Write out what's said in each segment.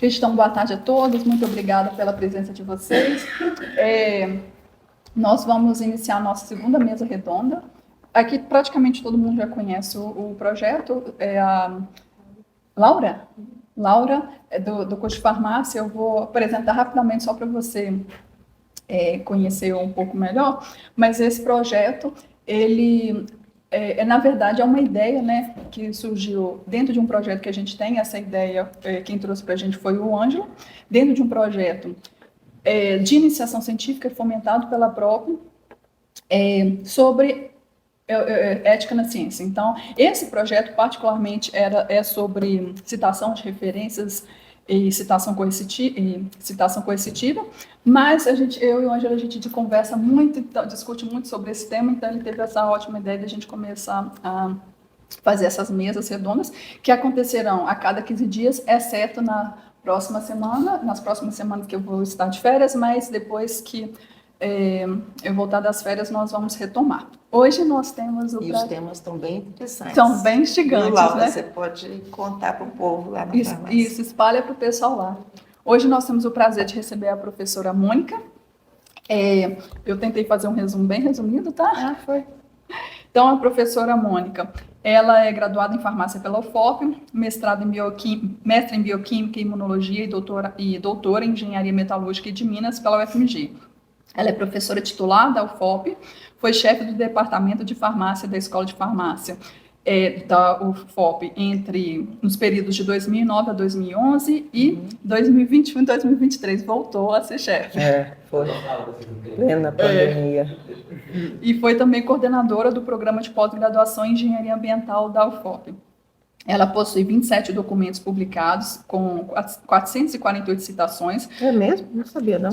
Então, boa tarde a todos, muito obrigada pela presença de vocês. Nós vamos iniciar a nossa segunda mesa redonda. Aqui praticamente todo mundo já conhece o projeto, é a Laura, do curso de farmácia. Eu vou apresentar rapidamente só para você conhecer um pouco melhor, mas esse projeto, ele na verdade, é uma ideia, né, que surgiu dentro de um projeto que a gente tem. Essa ideia, quem trouxe para a gente foi o Ângelo, dentro de um projeto de iniciação científica fomentado pela própria, sobre ética na ciência. Então, esse projeto, particularmente, é sobre citação de referências e citação coercitiva, mas eu e o Ângelo, a gente conversa muito, então, discute muito sobre esse tema, então ele teve essa ótima ideia de a gente começar a fazer essas mesas redondas, que acontecerão a cada 15 dias, exceto nas próximas semanas que eu vou estar de férias, mas depois que eu voltar das férias, nós vamos retomar. Hoje nós temos E os temas estão bem interessantes. São bem instigantes, Laura, né? Você pode contar para o povo lá na farmácia. Isso, espalha para o pessoal lá. Hoje nós temos o prazer de receber a professora Mônica. Eu tentei fazer um resumo bem resumido, tá? Foi. Então, a professora Mônica, ela é graduada em farmácia pela UFOP, mestre em bioquímica e imunologia e doutora em engenharia metalúrgica e de Minas pela UFMG. Ela é professora titular da UFOP, foi chefe do departamento de farmácia da Escola de Farmácia da UFOP nos períodos de 2009 a 2011 e 2021 e 2023 voltou a ser chefe. Foi plena pandemia. E foi também coordenadora do programa de pós-graduação em engenharia ambiental da UFOP. Ela possui 27 documentos publicados, com 448 citações. É mesmo? Não sabia, não.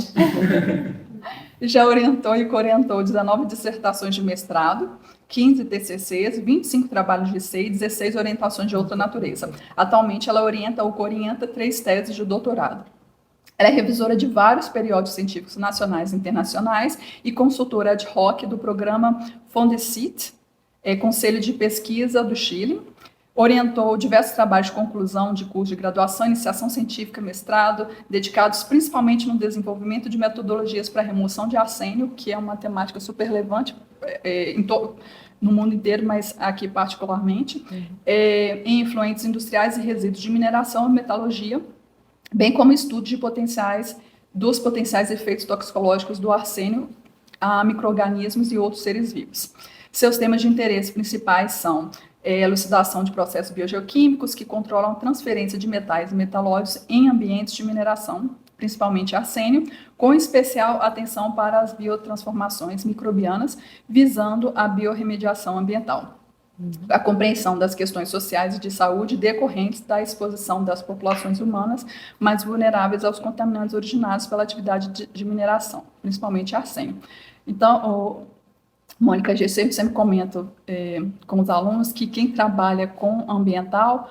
Já orientou e coorientou 19 dissertações de mestrado, 15 TCCs, 25 trabalhos de C e 16 orientações de outra natureza. Atualmente, ela orienta ou coorienta 3 teses de doutorado. Ela é revisora de vários periódicos científicos nacionais e internacionais e consultora ad hoc do programa Fondecit, Conselho de Pesquisa do Chile. Orientou diversos trabalhos de conclusão de curso de graduação, iniciação científica, mestrado, dedicados principalmente no desenvolvimento de metodologias para a remoção de arsênio, que é uma temática super relevante no mundo inteiro, mas aqui particularmente, em efluentes industriais e resíduos de mineração e metalurgia, bem como estudos dos potenciais efeitos toxicológicos do arsênio a micro-organismos e outros seres vivos. Seus temas de interesse principais são elucidação de processos biogeoquímicos que controlam a transferência de metais e metalóides em ambientes de mineração, principalmente arsênio, com especial atenção para as biotransformações microbianas, visando a biorremediação ambiental. A compreensão das questões sociais e de saúde decorrentes da exposição das populações humanas mais vulneráveis aos contaminantes originados pela atividade de mineração, principalmente arsênio. Então, Mônica, eu sempre comento com os alunos que quem trabalha com ambiental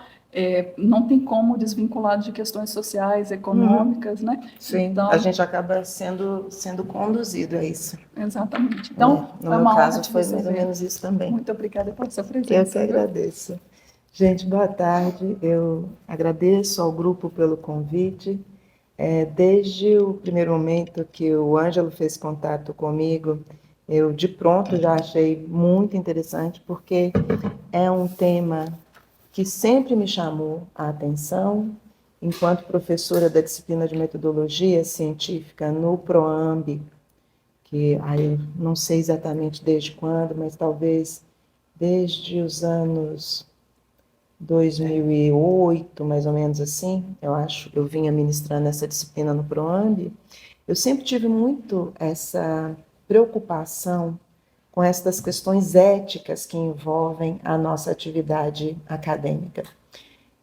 não tem como desvincular de questões sociais, econômicas, né? Sim, então, a gente acaba sendo conduzido a isso. Exatamente. Então, no meu caso, foi mais ou menos isso também. Muito obrigada pela sua presença. Eu que agradeço. Gente, boa tarde. Eu agradeço ao grupo pelo convite. Desde o primeiro momento que o Ângelo fez contato comigo, eu de pronto já achei muito interessante, porque é um tema que sempre me chamou a atenção, enquanto professora da disciplina de metodologia científica no PROAMB, que aí eu não sei exatamente desde quando, mas talvez desde os anos 2008, mais ou menos assim, eu acho, eu vinha ministrando essa disciplina no PROAMB. Eu sempre tive muito essa preocupação com essas questões éticas que envolvem a nossa atividade acadêmica.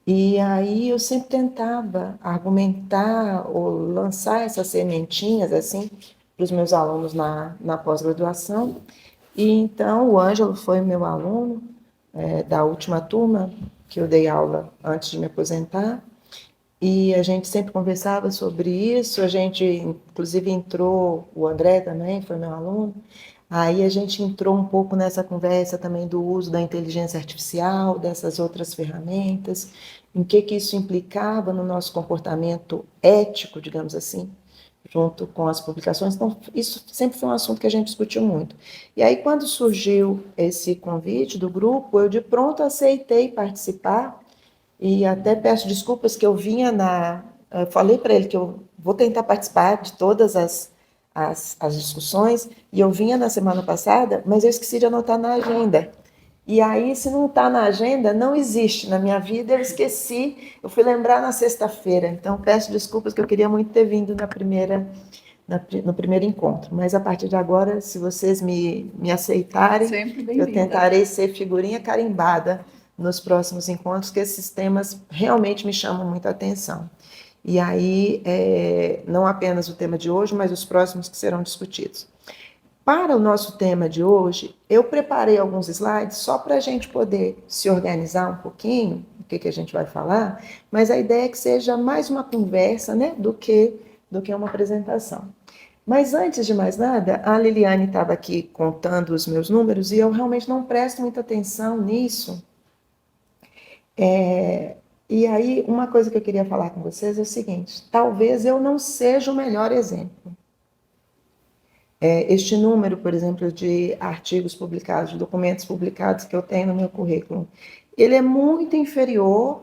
E aí eu sempre tentava argumentar ou lançar essas sementinhas assim para os meus alunos na pós-graduação. E então o Ângelo foi meu aluno da última turma, que eu dei aula antes de me aposentar, e a gente sempre conversava sobre isso. A gente, inclusive, entrou, o André também foi meu aluno, aí a gente entrou um pouco nessa conversa também do uso da inteligência artificial, dessas outras ferramentas, em que isso implicava no nosso comportamento ético, digamos assim, junto com as publicações. Então, isso sempre foi um assunto que a gente discutiu muito. E aí, quando surgiu esse convite do grupo, eu de pronto aceitei participar, e até peço desculpas que eu vinha eu falei para ele que eu vou tentar participar de todas as discussões, e eu vinha na semana passada, mas eu esqueci de anotar na agenda. E aí, se não está na agenda, não existe na minha vida, eu esqueci, eu fui lembrar na sexta-feira, então peço desculpas que eu queria muito ter vindo no primeiro encontro, mas a partir de agora, se vocês me aceitarem, Sempre eu bem-vinda. tentarei ser figurinha carimbada nos próximos encontros, que esses temas realmente me chamam muita atenção. E aí, não apenas o tema de hoje, mas os próximos que serão discutidos. Para o nosso tema de hoje, eu preparei alguns slides só para a gente poder se organizar um pouquinho, o que a gente vai falar, mas a ideia é que seja mais uma conversa, né, do que uma apresentação. Mas antes de mais nada, a Liliane estava aqui contando os meus números e eu realmente não presto muita atenção nisso. E aí, uma coisa que eu queria falar com vocês é o seguinte: talvez eu não seja o melhor exemplo. Este número, por exemplo, de artigos publicados, de documentos publicados que eu tenho no meu currículo, ele é muito inferior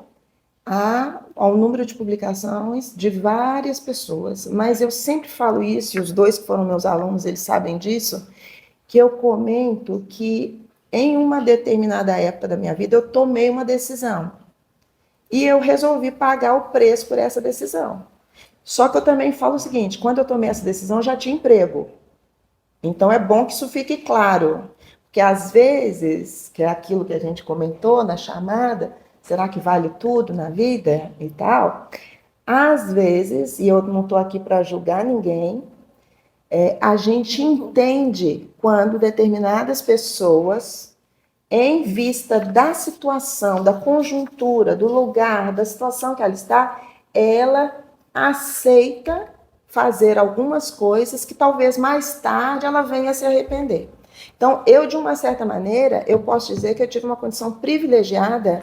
ao número de publicações de várias pessoas. Mas eu sempre falo isso, e os dois que foram meus alunos, eles sabem disso, que eu comento que em uma determinada época da minha vida eu tomei uma decisão. E eu resolvi pagar o preço por essa decisão. Só que eu também falo o seguinte: quando eu tomei essa decisão, eu já tinha emprego. Então, é bom que isso fique claro, porque às vezes, que é aquilo que a gente comentou na chamada, será que vale tudo na vida e tal? Às vezes, e eu não estou aqui para julgar ninguém, a gente entende quando determinadas pessoas, em vista da situação, da conjuntura, do lugar, da situação que ela está, ela aceita fazer algumas coisas que talvez mais tarde ela venha a se arrepender. Então, eu, de uma certa maneira, eu posso dizer que eu tive uma condição privilegiada,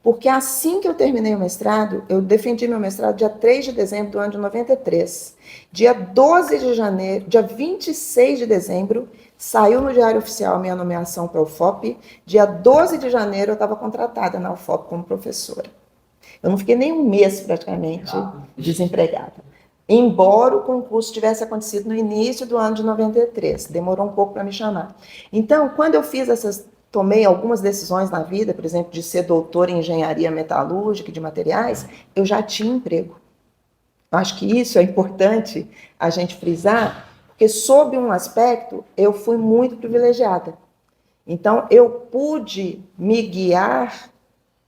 porque assim que eu terminei o mestrado, eu defendi meu mestrado dia 3 de dezembro do ano de 93. Dia 12 de janeiro, dia 26 de dezembro, saiu no Diário Oficial a minha nomeação para a UFOP. Dia 12 de janeiro, eu estava contratada na UFOP como professora. Eu não fiquei nem um mês, praticamente, desempregada. Embora o concurso tivesse acontecido no início do ano de 93. Demorou um pouco para me chamar. Então, quando eu tomei algumas decisões na vida, por exemplo, de ser doutora em engenharia metalúrgica e de materiais, eu já tinha emprego. Eu acho que isso é importante a gente frisar, porque sob um aspecto, eu fui muito privilegiada. Então, eu pude me guiar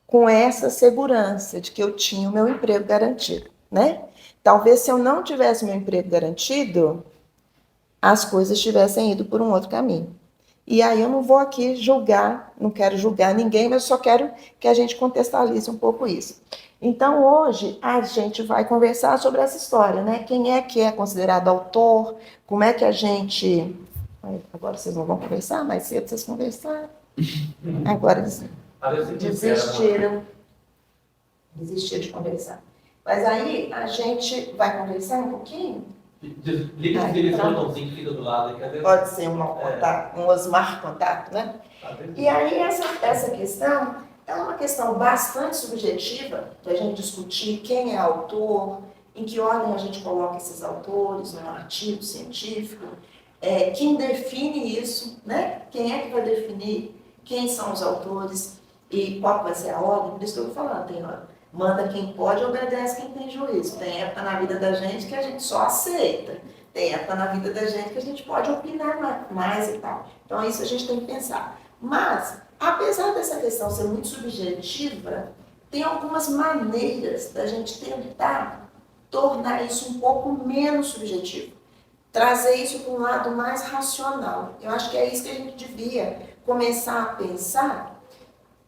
com essa segurança de que eu tinha o meu emprego garantido, né? Talvez se eu não tivesse meu emprego garantido, as coisas tivessem ido por um outro caminho. E aí eu não vou aqui julgar, não quero julgar ninguém, mas só quero que a gente contextualize um pouco isso. Então, hoje, a gente vai conversar sobre essa história, né? Quem é que é considerado autor, como é que a gente... Agora vocês não vão conversar, mais cedo vocês conversaram. Agora desistiram de conversar. Mas aí a gente vai conversar um pouquinho. Liga o telefonezinho que fica do lado. Cadê? Pode ser um Osmar contato, né? E aí essa questão é uma questão bastante subjetiva, para a gente discutir quem é autor, em que ordem a gente coloca esses autores num artigo científico, quem define isso, né? Quem é que vai definir quem são os autores e qual vai ser a ordem. Por isso que eu estou falando, manda quem pode, obedece quem tem juízo. Tem época na vida da gente que a gente só aceita. Tem época na vida da gente que a gente pode opinar mais e tal. Então, isso a gente tem que pensar. Mas, apesar dessa questão ser muito subjetiva, tem algumas maneiras da gente tentar tornar isso um pouco menos subjetivo. Trazer isso para um lado mais racional. Eu acho que é isso que a gente devia começar a pensar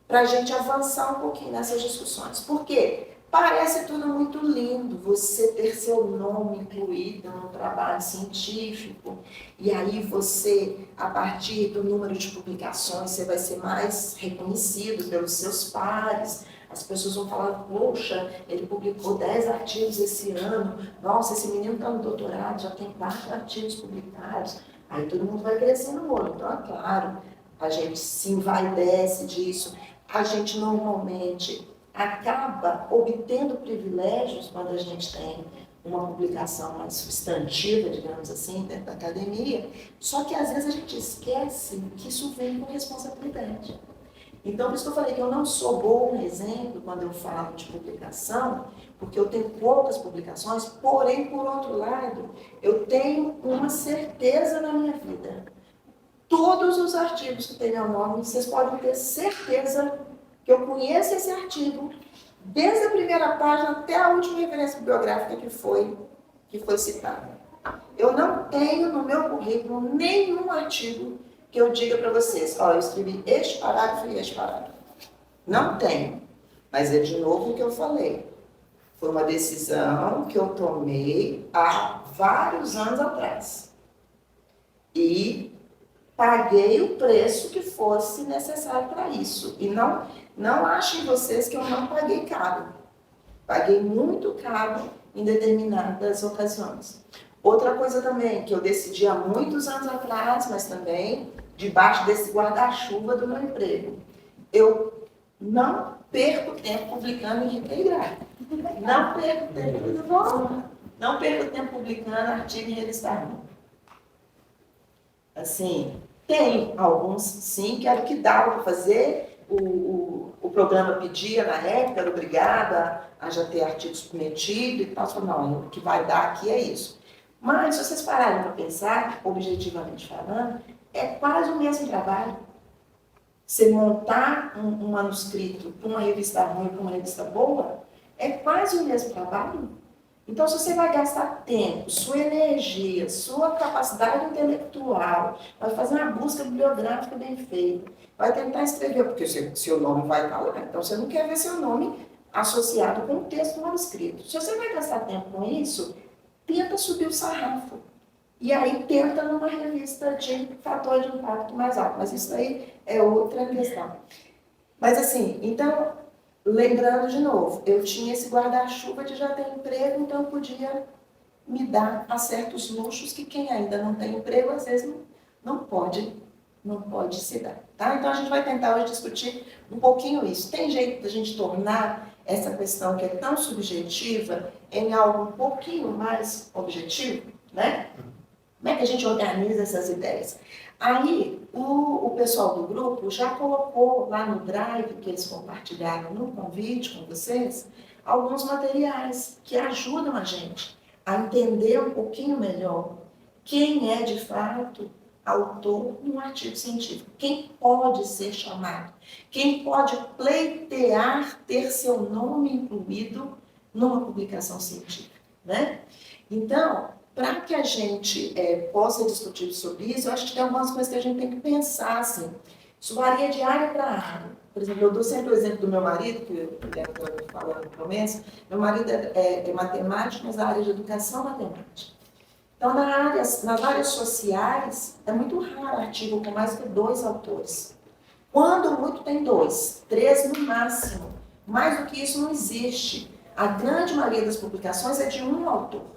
para a gente avançar um pouquinho nessas discussões. Por quê? Parece tudo muito lindo, você ter seu nome incluído num trabalho científico, e aí você, a partir do número de publicações, você vai ser mais reconhecido pelos seus pares, As pessoas vão falar, poxa, ele publicou 10 artigos esse ano, nossa, esse menino está no doutorado, já tem 4 artigos publicados. Aí todo mundo vai crescendo no olho. Então, é claro, a gente se envaidece disso. A gente normalmente acaba obtendo privilégios quando a gente tem uma publicação mais substantiva, digamos assim, dentro da academia, só que às vezes a gente esquece que isso vem com responsabilidade. Então, por isso que eu falei que eu não sou bom exemplo quando eu falo de publicação, porque eu tenho poucas publicações, porém, por outro lado, eu tenho uma certeza na minha vida. Todos os artigos que tem meu nome, vocês podem ter certeza que eu conheço esse artigo, desde a primeira página até a última referência bibliográfica que foi citada. Eu não tenho no meu currículo nenhum artigo que eu diga para vocês, ó, eu escrevi este parágrafo e este parágrafo. Não tenho. Mas é de novo o que eu falei. Foi uma decisão que eu tomei há vários anos atrás. E paguei o preço que fosse necessário para isso. E não achem vocês que eu não paguei caro. Paguei muito caro em determinadas ocasiões. Outra coisa também, que eu decidi há muitos anos atrás, mas também debaixo desse guarda-chuva do meu emprego. Eu não perco tempo publicando em revista e gráfica. Não perco tempo publicando artigo em revista. Assim, tem alguns, sim, que era o que dava para fazer. O programa pedia na época, era obrigada a já ter artigo submetido e tal. Não, o que vai dar aqui é isso. Mas, se vocês pararem para pensar, objetivamente falando, é quase o mesmo trabalho. Você montar um manuscrito para uma revista ruim, para uma revista boa, é quase o mesmo trabalho. Então, se você vai gastar tempo, sua energia, sua capacidade intelectual, vai fazer uma busca bibliográfica bem feita, vai tentar escrever, porque seu nome vai estar lá. Então, você não quer ver seu nome associado com o texto manuscrito. Se você vai gastar tempo com isso, tenta subir o sarrafo. E aí tenta numa revista de fator de impacto mais alto. Mas isso aí é outra questão. Mas assim, então, lembrando de novo, eu tinha esse guarda-chuva de já ter emprego, então eu podia me dar a certos luxos que quem ainda não tem emprego, às vezes não pode se dar. Tá? Então a gente vai tentar hoje discutir um pouquinho isso. Tem jeito da gente tornar essa questão que é tão subjetiva em algo um pouquinho mais objetivo, né? Como é que a gente organiza essas ideias? Aí, o pessoal do grupo já colocou lá no Drive, que eles compartilharam no convite com vocês, alguns materiais que ajudam a gente a entender um pouquinho melhor quem é, de fato, autor de um artigo científico, quem pode ser chamado, quem pode pleitear ter seu nome incluído numa publicação científica, né? Então, para que a gente possa discutir sobre isso, eu acho que tem algumas coisas que a gente tem que pensar, assim. Isso varia de área para área. Por exemplo, eu dou sempre o exemplo do meu marido, que eu estou falando no começo. Meu marido é matemático, mas da área de educação matemática. Então, nas áreas sociais, é muito raro artigo com mais que 2 autores. Quando muito tem 2, 3 no máximo. Mais do que isso não existe. A grande maioria das publicações é de um autor.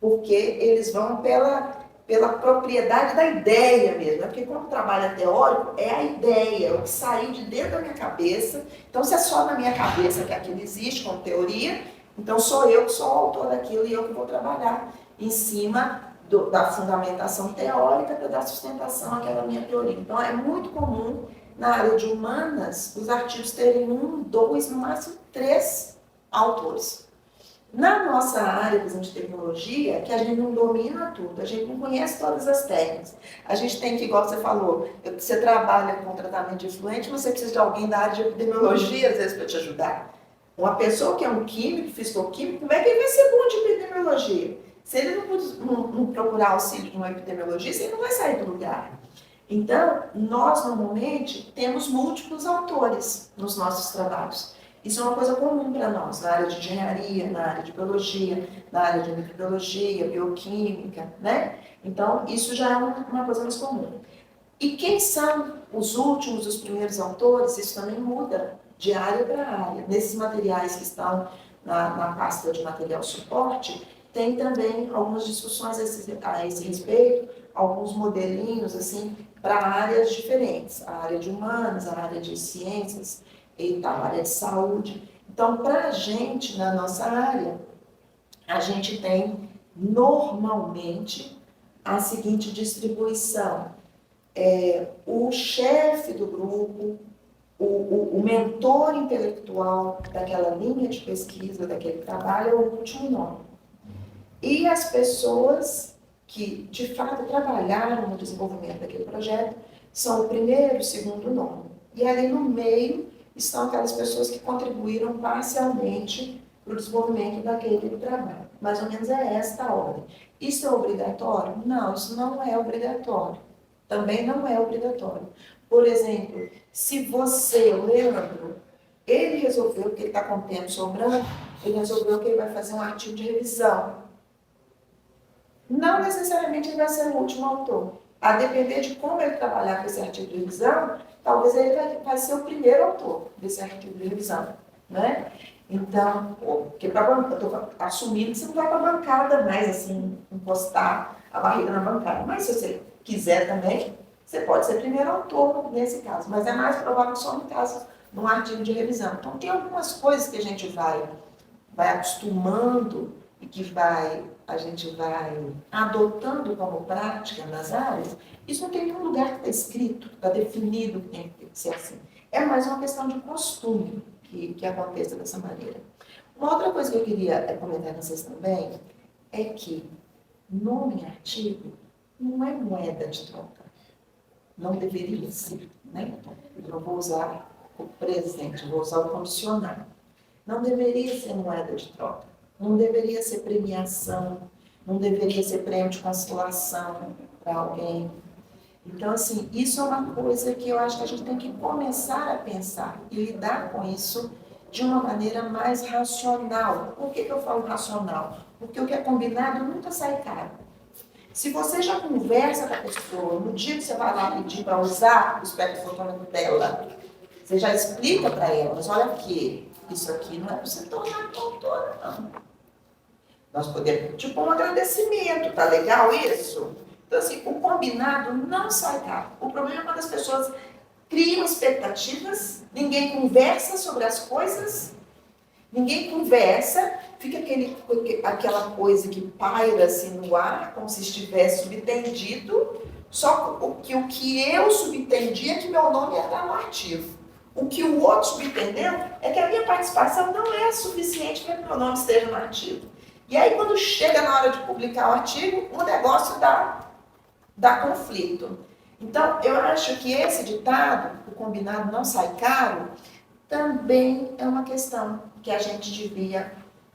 Porque eles vão pela propriedade da ideia mesmo. Porque quando o trabalho é teórico, é a ideia, o que saiu de dentro da minha cabeça. Então, se é só na minha cabeça que aquilo existe como teoria, então sou eu que sou o autor daquilo e eu que vou trabalhar em cima da fundamentação teórica para dar sustentação àquela minha teoria. Então, é muito comum, na área de humanas, os artigos terem 1, 2, no máximo 3 autores. Na nossa área, por exemplo, de tecnologia, que a gente não domina tudo, a gente não conhece todas as técnicas. A gente tem que, igual você falou, você trabalha com tratamento de efluente, você precisa de alguém da área de epidemiologia, às vezes, para te ajudar. Uma pessoa que é um químico, fisicoquímico, como é que ele vai ser bom de epidemiologia? Se ele não procurar auxílio de um epidemiologista, ele não vai sair do lugar. Então, nós, normalmente, temos múltiplos autores nos nossos trabalhos. Isso é uma coisa comum para nós, na área de engenharia, na área de biologia, na área de microbiologia, bioquímica, né? Então, isso já é uma coisa mais comum. E quem são os últimos, os primeiros autores, isso também muda de área para área. Nesses materiais que estão na pasta de material suporte, tem também algumas discussões a esse respeito, alguns modelinhos assim para áreas diferentes, a área de humanas, a área de ciências e tal, a área de saúde. Então, para a gente, na nossa área, a gente tem normalmente a seguinte distribuição. O chefe do grupo, o mentor intelectual daquela linha de pesquisa, daquele trabalho, é o último nome. E as pessoas que, de fato, trabalharam no desenvolvimento daquele projeto são o primeiro e o segundo nome. E ali no meio estão aquelas pessoas que contribuíram parcialmente para o desenvolvimento daquele trabalho. Mais ou menos é esta a ordem. Isso é obrigatório? Não, isso não é obrigatório. Também não é obrigatório. Por exemplo, se você, Leandro, ele resolveu que ele está com tempo sobrando, ele resolveu que ele vai fazer um artigo de revisão. Não necessariamente ele vai ser o último autor. A depender de como ele trabalhar com esse artigo de revisão, talvez ele vai ser o primeiro autor desse artigo de revisão, né? Então, porque eu estou assumindo que você não vai para a bancada mais, assim, encostar a barriga na bancada. Mas se você quiser também, você pode ser primeiro autor nesse caso. Mas é mais provável só no caso de um artigo de revisão. Então, tem algumas coisas que a gente vai acostumando e que a gente vai adotando como prática nas áreas. Isso não tem nenhum lugar que está escrito, está definido que tem que ser assim. É mais uma questão de costume que aconteça dessa maneira. Uma outra coisa que eu queria comentar com vocês também é que nome em artigo não é moeda de troca. Não deveria ser, né? Eu não vou usar o presente, vou usar o condicional. Não deveria ser moeda de troca. Não deveria ser premiação. Não deveria ser prêmio de consolação para alguém. Então, assim, isso é uma coisa que eu acho que a gente tem que começar a pensar e lidar com isso de uma maneira mais racional. Por que eu falo racional? Porque o que é combinado nunca sai caro. Se você já conversa com a pessoa, no dia que você vai lá pedir para usar o espectro fotônico dela, você já explica para ela, mas olha aqui, isso aqui não é para você tornar autora, não. Nós podemos, tipo um agradecimento, tá legal isso? Então, assim, o combinado não sai caro. O problema é quando as pessoas criam expectativas, ninguém conversa sobre as coisas, ninguém conversa, fica aquela coisa que paira assim no ar, como se estivesse subtendido, só que o que eu subtendi é que meu nome ia estar no artigo. O que o outro subentendeu é que a minha participação não é suficiente para que meu nome esteja no artigo. E aí, quando chega na hora de publicar o artigo, o negócio dá conflito. Então, eu acho que esse ditado, o combinado não sai caro, também é uma questão que a gente devia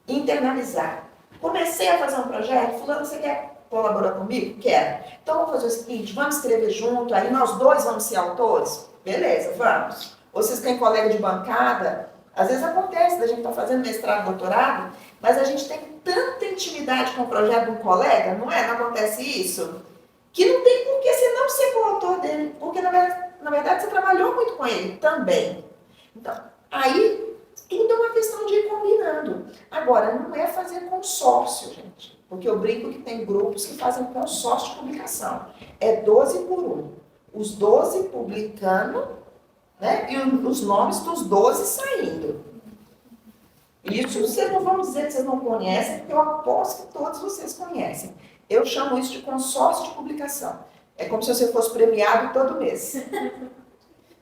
internalizar. Comecei a fazer um projeto, fulano, você quer colaborar comigo? Quero. Então, vamos fazer o seguinte, vamos escrever junto, aí nós dois vamos ser autores? Beleza, vamos. Ou vocês têm colega de bancada? Às vezes acontece da gente estar fazendo mestrado, doutorado, mas a gente tem tanta intimidade com o projeto de um colega, não é? Não acontece isso? Que não tem por que você não ser coautor dele, porque na verdade você trabalhou muito com ele também. Então, aí tudo é uma questão de ir combinando. Agora, não é fazer consórcio, gente, porque eu brinco que tem grupos que fazem consórcio de publicação. É 12 por 1. Os 12 publicando, né, e os nomes dos 12 saindo. Isso vocês não vão dizer que vocês não conhecem, porque eu aposto que todos vocês conhecem. Eu chamo isso de consórcio de publicação. É como se você fosse premiado todo mês.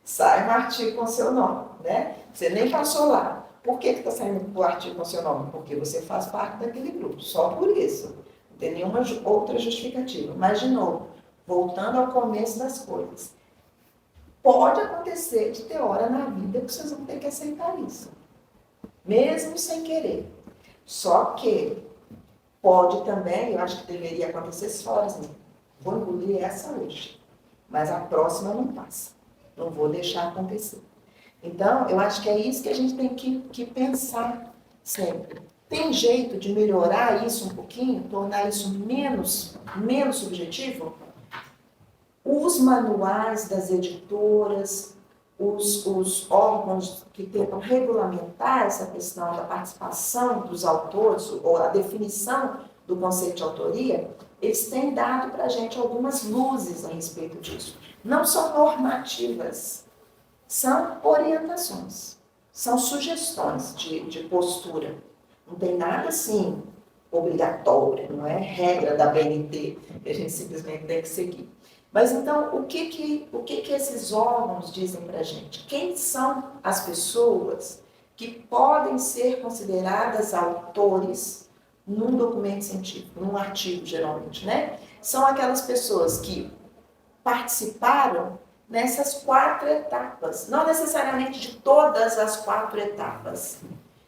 Sai um artigo com seu nome, né? Você nem passou lá. Por que está saindo o artigo com seu nome? Porque você faz parte daquele grupo, só por isso. Não tem nenhuma outra justificativa. Mas, de novo, voltando ao começo das coisas. Pode acontecer de ter hora na vida que vocês vão ter que aceitar isso. Mesmo sem querer. Só que pode também, eu acho que deveria acontecer só assim, vou engolir essa hoje, mas a próxima não passa. Não vou deixar acontecer. Então, eu acho que é isso que a gente tem que pensar sempre. Tem jeito de melhorar isso um pouquinho, tornar isso menos subjetivo? Os manuais das editoras, os órgãos que tentam regulamentar essa questão da participação dos autores, ou a definição do conceito de autoria, eles têm dado para a gente algumas luzes a respeito disso. Não são normativas, são orientações, são sugestões de postura. Não tem nada assim obrigatório, não é regra da BNT que a gente simplesmente tem que seguir. Mas então, o que esses órgãos dizem para a gente? Quem são as pessoas que podem ser consideradas autores num documento científico, num artigo, geralmente, né? São aquelas pessoas que participaram nessas 4 etapas, não necessariamente de todas as 4 etapas,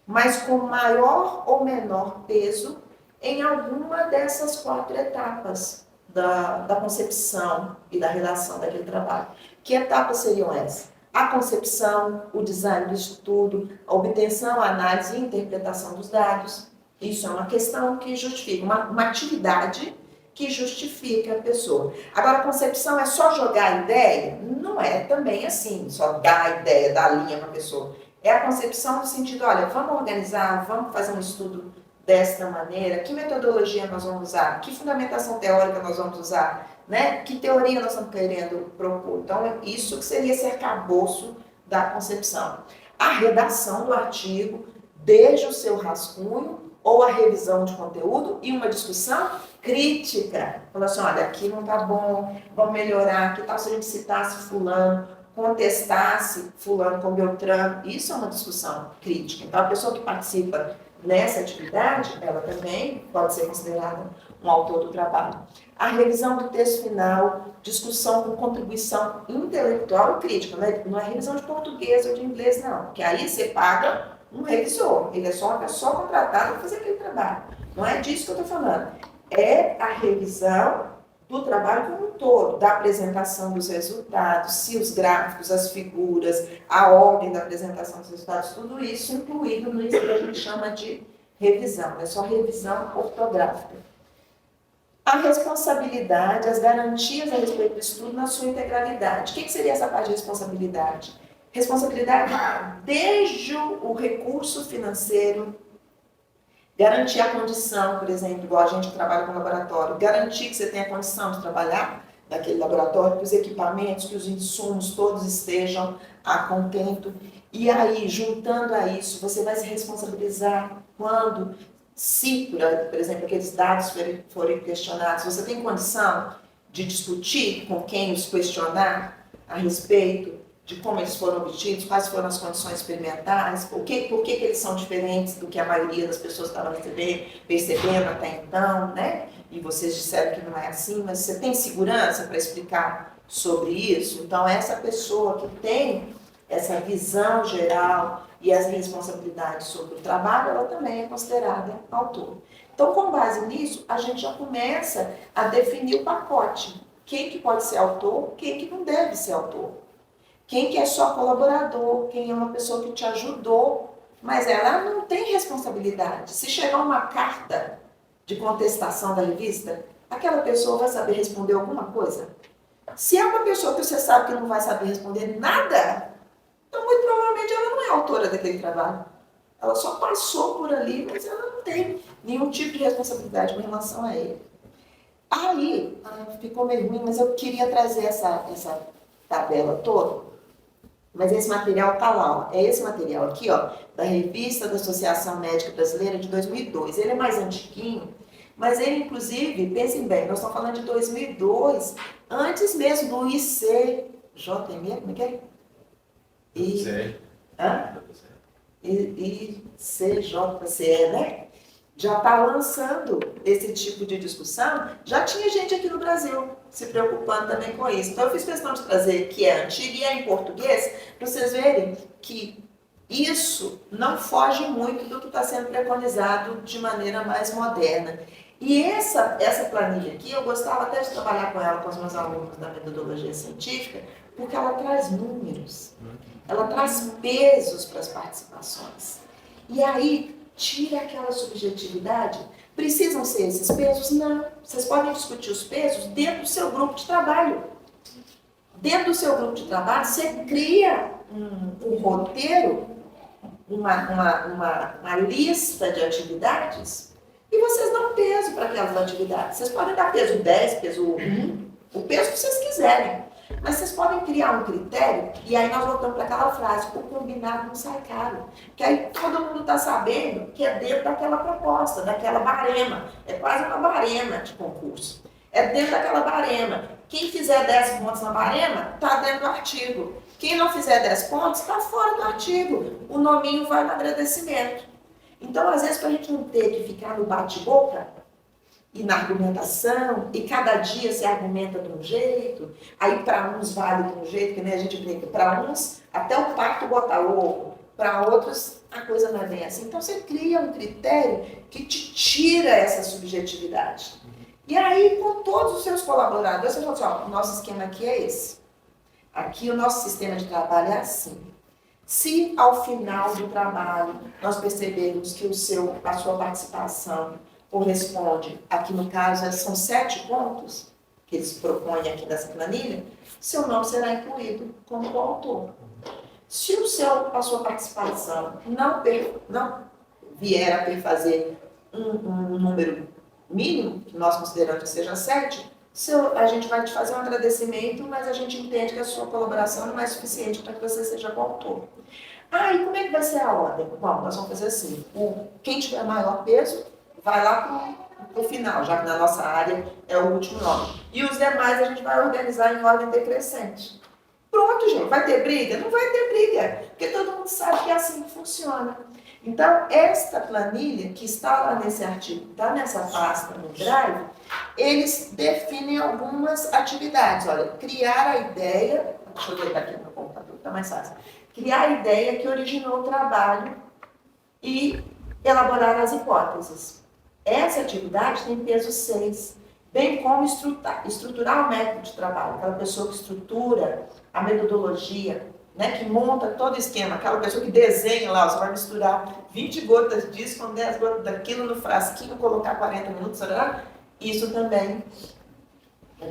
mas com maior ou menor peso em alguma dessas 4 etapas da concepção e da redação daquele trabalho. Que etapas seriam essas? A concepção, o design do estudo, a obtenção, a análise e interpretação dos dados. Isso é uma questão que justifica, uma atividade que justifica a pessoa. Agora, a concepção é só jogar a ideia? Não é também assim, só dar a ideia, dar a linha para a pessoa. É a concepção no sentido, olha, vamos organizar, vamos fazer um estudo desta maneira, que metodologia nós vamos usar, que fundamentação teórica nós vamos usar, né? Que teoria nós estamos querendo propor. Então, isso que seria esse arcabouço da concepção. A redação do artigo, desde o seu rascunho, ou a revisão de conteúdo e uma discussão crítica. Falando assim, olha, aqui não está bom, vamos melhorar, que tal se a gente citasse fulano, contestasse fulano com Beltrano. Isso é uma discussão crítica. Então, a pessoa que participa nessa atividade, ela também pode ser considerada um autor do trabalho. A revisão do texto final, discussão com contribuição intelectual e crítica. Não é revisão de português ou de inglês, não. Porque aí você paga um revisor. Ele é só uma pessoa contratada para fazer aquele trabalho. Não é disso que eu estou falando. É a revisão do trabalho como um todo, da apresentação dos resultados, se os gráficos, as figuras, a ordem da apresentação dos resultados, tudo isso incluído nisso que a gente chama de revisão. É só revisão ortográfica. A responsabilidade, as garantias a respeito do estudo na sua integralidade. O que seria essa parte de responsabilidade? Responsabilidade desde o recurso financeiro, garantir a condição, por exemplo, igual a gente que trabalha com laboratório, garantir que você tenha condição de trabalhar naquele laboratório, que os equipamentos, que os insumos todos estejam a contento. E aí, juntando a isso, você vai se responsabilizar quando, se, por exemplo, aqueles dados forem questionados, você tem condição de discutir com quem os questionar a respeito de como eles foram obtidos, quais foram as condições experimentais, por que eles são diferentes do que a maioria das pessoas estava percebendo até então, né? E vocês disseram que não é assim, mas você tem segurança para explicar sobre isso? Então, essa pessoa que tem essa visão geral e as responsabilidades sobre o trabalho, ela também é considerada autor. Então, com base nisso, a gente já começa a definir o pacote. Quem que pode ser autor, quem que não deve ser autor. Quem que é só colaborador, quem é uma pessoa que te ajudou, mas ela não tem responsabilidade. Se chegar uma carta de contestação da revista, aquela pessoa vai saber responder alguma coisa? Se é uma pessoa que você sabe que não vai saber responder nada, então muito provavelmente ela não é autora daquele trabalho. Ela só passou por ali, mas ela não tem nenhum tipo de responsabilidade com relação a ele. Aí, ficou meio ruim, mas eu queria trazer essa tabela toda. Mas esse material está lá, ó. É esse material aqui, ó, da Revista da Associação Médica Brasileira de 2002. Ele é mais antiguinho, mas ele, inclusive, pensem bem, nós estamos falando de 2002, antes mesmo do ICJME, como é que é? ICJCE, né? Já está lançando esse tipo de discussão. Já tinha gente aqui no Brasil se preocupando também com isso. Então, eu fiz questão de trazer que é antigo e é em português, para vocês verem que isso não foge muito do que está sendo preconizado de maneira mais moderna. E essa planilha aqui, eu gostava até de trabalhar com ela, com os meus alunos da metodologia científica, porque ela traz números, ela traz pesos para as participações. E aí, tira aquela subjetividade. Precisam ser esses pesos? Não. Vocês podem discutir os pesos dentro do seu grupo de trabalho. Dentro do seu grupo de trabalho, você cria um roteiro, uma lista de atividades, e vocês dão peso para aquelas atividades. Vocês podem dar peso 10, peso 1, o peso que vocês quiserem. Mas vocês podem criar um critério, e aí nós voltamos para aquela frase, o combinado não sai caro. Que aí todo mundo está sabendo que é dentro daquela proposta, daquela barema. É quase uma barema de concurso. É dentro daquela barema. Quem fizer 10 pontos na barema, está dentro do artigo. Quem não fizer 10 pontos, está fora do artigo. O nominho vai no agradecimento. Então, às vezes, para a gente não ter que ficar no bate-boca, e na argumentação, e cada dia se argumenta de um jeito, aí para uns vale de um jeito, que nem a gente brinca, para uns até o pato bota ovo, para outros a coisa não é bem assim. Então você cria um critério que te tira essa subjetividade. E aí, com todos os seus colaboradores, você fala assim, ó, o nosso esquema aqui é esse. Aqui o nosso sistema de trabalho é assim. Se ao final do trabalho nós percebermos que a sua participação corresponde, aqui no caso são 7 pontos que eles propõem aqui nessa planilha, seu nome será incluído como coautor. Se a sua participação não vier a perfazer um número mínimo, que nós consideramos que seja 7, a gente vai te fazer um agradecimento, mas a gente entende que a sua colaboração não é suficiente para que você seja coautor. E como é que vai ser a ordem? Bom, nós vamos fazer assim, quem tiver maior peso, vai lá para o final, já que na nossa área é o último nome. E os demais a gente vai organizar em ordem decrescente. Pronto, gente. Vai ter briga? Não vai ter briga, porque todo mundo sabe que é assim que funciona. Então, esta planilha, que está lá nesse artigo, está nessa pasta no Drive, eles definem algumas atividades. Olha, criar a ideia, deixa eu ver aqui no computador, está mais fácil. Criar a ideia que originou o trabalho e elaborar as hipóteses. Essa atividade tem peso 6, bem como estruturar o método de trabalho, aquela pessoa que estrutura a metodologia, né, que monta todo o esquema, aquela pessoa que desenha lá, você vai misturar 20 gotas disso com 10 gotas daquilo no frasquinho, colocar 40 minutos, isso também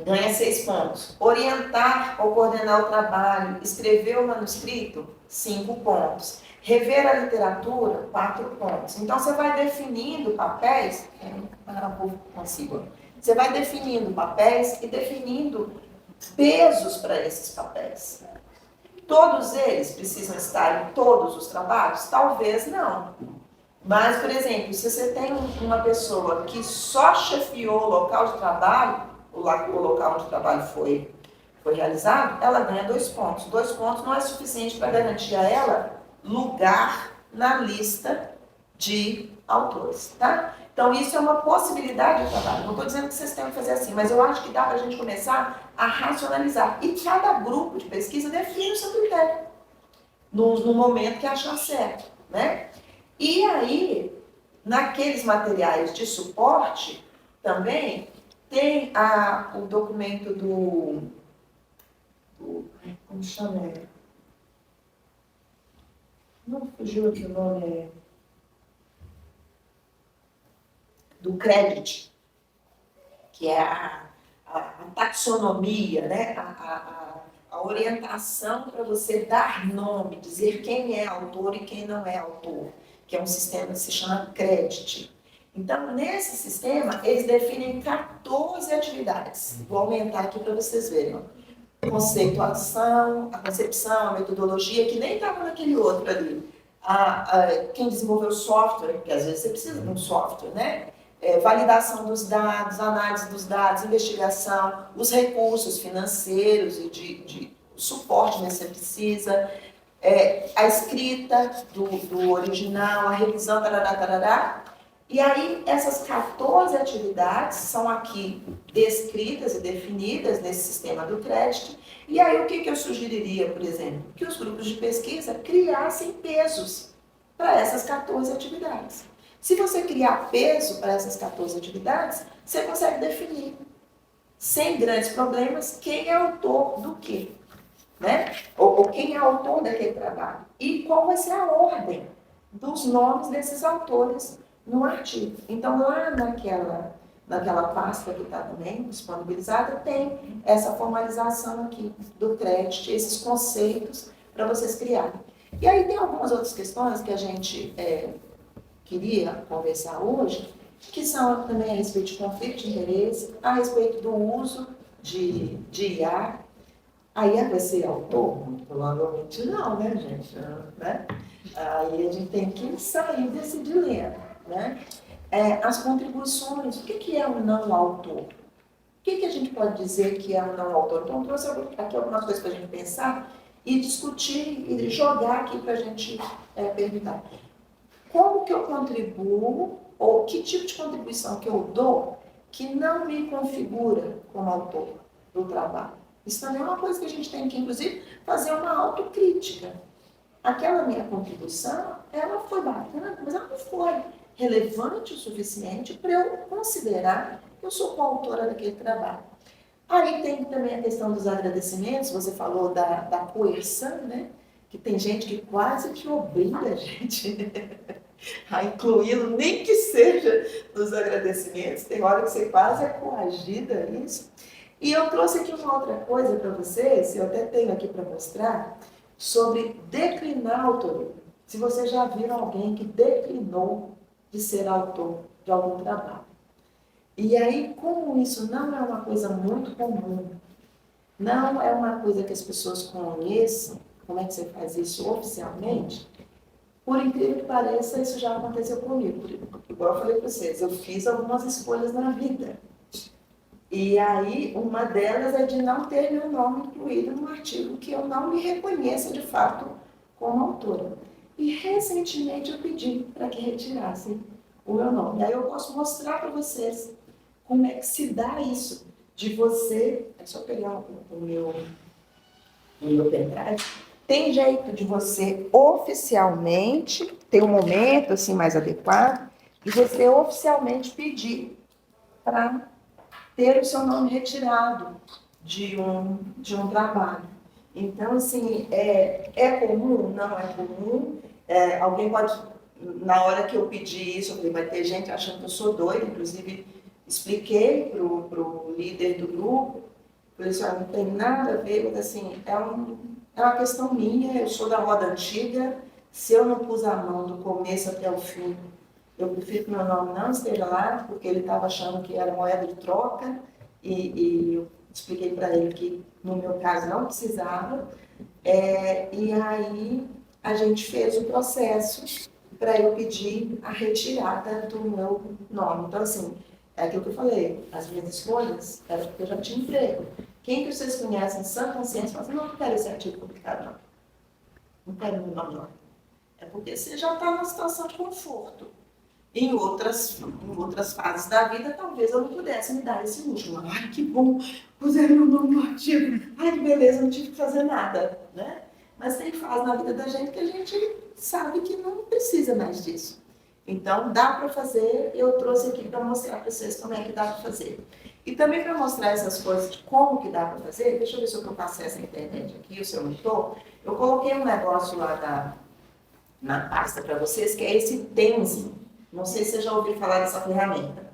ganha 6 pontos. Orientar ou coordenar o trabalho, escrever o manuscrito, 5 pontos. Rever a literatura, 4 pontos. Então, você vai definindo papéis, você vai definindo papéis e definindo pesos para esses papéis. Todos eles precisam estar em todos os trabalhos? Talvez não. Mas, por exemplo, se você tem uma pessoa que só chefiou o local de trabalho, o local onde o trabalho foi realizado, ela ganha 2 pontos. 2 pontos não é suficiente para garantir a ela lugar na lista de autores, tá? Então, isso é uma possibilidade de trabalho. Não estou dizendo que vocês têm que fazer assim, mas eu acho que dá para a gente começar a racionalizar. E cada grupo de pesquisa define o seu critério no momento que achar certo, né? E aí, naqueles materiais de suporte, também tem o documento como chama? Não fugiu aqui o nome, do CREDIT, que é a taxonomia, né? A orientação para você dar nome, dizer quem é autor e quem não é autor, que é um sistema que se chama CREDIT. Então, nesse sistema, eles definem 14 atividades. Vou aumentar aqui para vocês verem. Conceituação, a concepção, a metodologia, que nem estava naquele outro ali. Quem desenvolveu o software, porque às vezes você precisa de um software, né? Validação dos dados, análise dos dados, investigação, os recursos financeiros e de suporte que você precisa, a escrita do original, a revisão, tarará. E aí, essas 14 atividades são aqui descritas e definidas nesse sistema do crédito. E aí, o que eu sugeriria, por exemplo? Que os grupos de pesquisa criassem pesos para essas 14 atividades. Se você criar peso para essas 14 atividades, você consegue definir, sem grandes problemas, quem é autor do quê, né? Ou quem é autor daquele trabalho. E qual vai ser a ordem dos nomes desses autores no artigo. Então, lá naquela pasta que está também disponibilizada, tem essa formalização aqui do crédito, esses conceitos para vocês criarem. E aí tem algumas outras questões que a gente queria conversar hoje, que são também a respeito de conflito de interesse, a respeito do uso de IA. A IA vai ser autor? Provavelmente não, né, gente? Né? Aí a gente tem que sair desse dilema, né? As contribuições, o que é um não autor? O que a gente pode dizer que é um não autor? Então, eu trouxe aqui algumas coisas para a gente pensar e discutir e jogar aqui para a gente perguntar. Como que eu contribuo, ou que tipo de contribuição que eu dou que não me configura como autor do trabalho? Isso também é uma coisa que a gente tem que, inclusive, fazer uma autocrítica. Aquela minha contribuição, ela foi bacana, mas ela não foi relevante o suficiente para eu considerar que eu sou coautora daquele trabalho. Aí tem também a questão dos agradecimentos, você falou da coerção, né? Que tem gente que quase que obriga a gente a incluí-lo, nem que seja nos agradecimentos, tem hora que você quase é coagida a isso. E eu trouxe aqui uma outra coisa para vocês, eu até tenho aqui para mostrar, sobre declinar a autoria. Se vocês já viram alguém que declinou de ser autor de algum trabalho. E aí, como isso não é uma coisa muito comum, não é uma coisa que as pessoas conheçam, como é que você faz isso oficialmente, por incrível que pareça, isso já aconteceu comigo. Igual eu falei para vocês, eu fiz algumas escolhas na vida. E aí, uma delas é de não ter meu nome incluído num artigo que eu não me reconheça de fato como autora. E recentemente eu pedi para que retirassem o meu nome. E aí eu posso mostrar para vocês como é que se dá isso de você... É só pegar o meu pendrive. Tem jeito de você oficialmente, ter um momento assim mais adequado, e você oficialmente pedir para ter o seu nome retirado de um trabalho. Então, assim, é comum? Não é comum. Alguém pode, na hora que eu pedi isso, eu falei, vai ter gente achando que eu sou doida, inclusive expliquei para o líder do grupo, falei assim, não tem nada a ver, mas assim, é uma questão minha, eu sou da roda antiga, se eu não pus a mão do começo até o fim, eu prefiro que meu nome não esteja lá, porque ele estava achando que era moeda de troca, e eu expliquei para ele que, no meu caso, não precisava. E aí, a gente fez o processo para eu pedir a retirada do meu nome. Então, assim, é aquilo que eu falei, as minhas escolhas eram porque eu já tinha emprego. Quem que vocês conhecem, sã consciência, fala assim, não quero esse artigo publicado, não. Não quero meu nome, não. É porque você já está numa situação de conforto. Em outras fases da vida, talvez eu não pudesse me dar esse luxo. Ai, que bom, puseram meu nome no artigo. Ai, que beleza, não tive que fazer nada, né? Mas tem fase na vida da gente que a gente sabe que não precisa mais disso. Então, dá para fazer, eu trouxe aqui para mostrar para vocês como é que dá para fazer. E também para mostrar essas coisas de como que dá para fazer, deixa eu ver se eu estou com acesso à internet aqui, se eu não estou. Eu coloquei um negócio lá na pasta para vocês, que é esse Tenzin. Não sei se você já ouviu falar dessa ferramenta.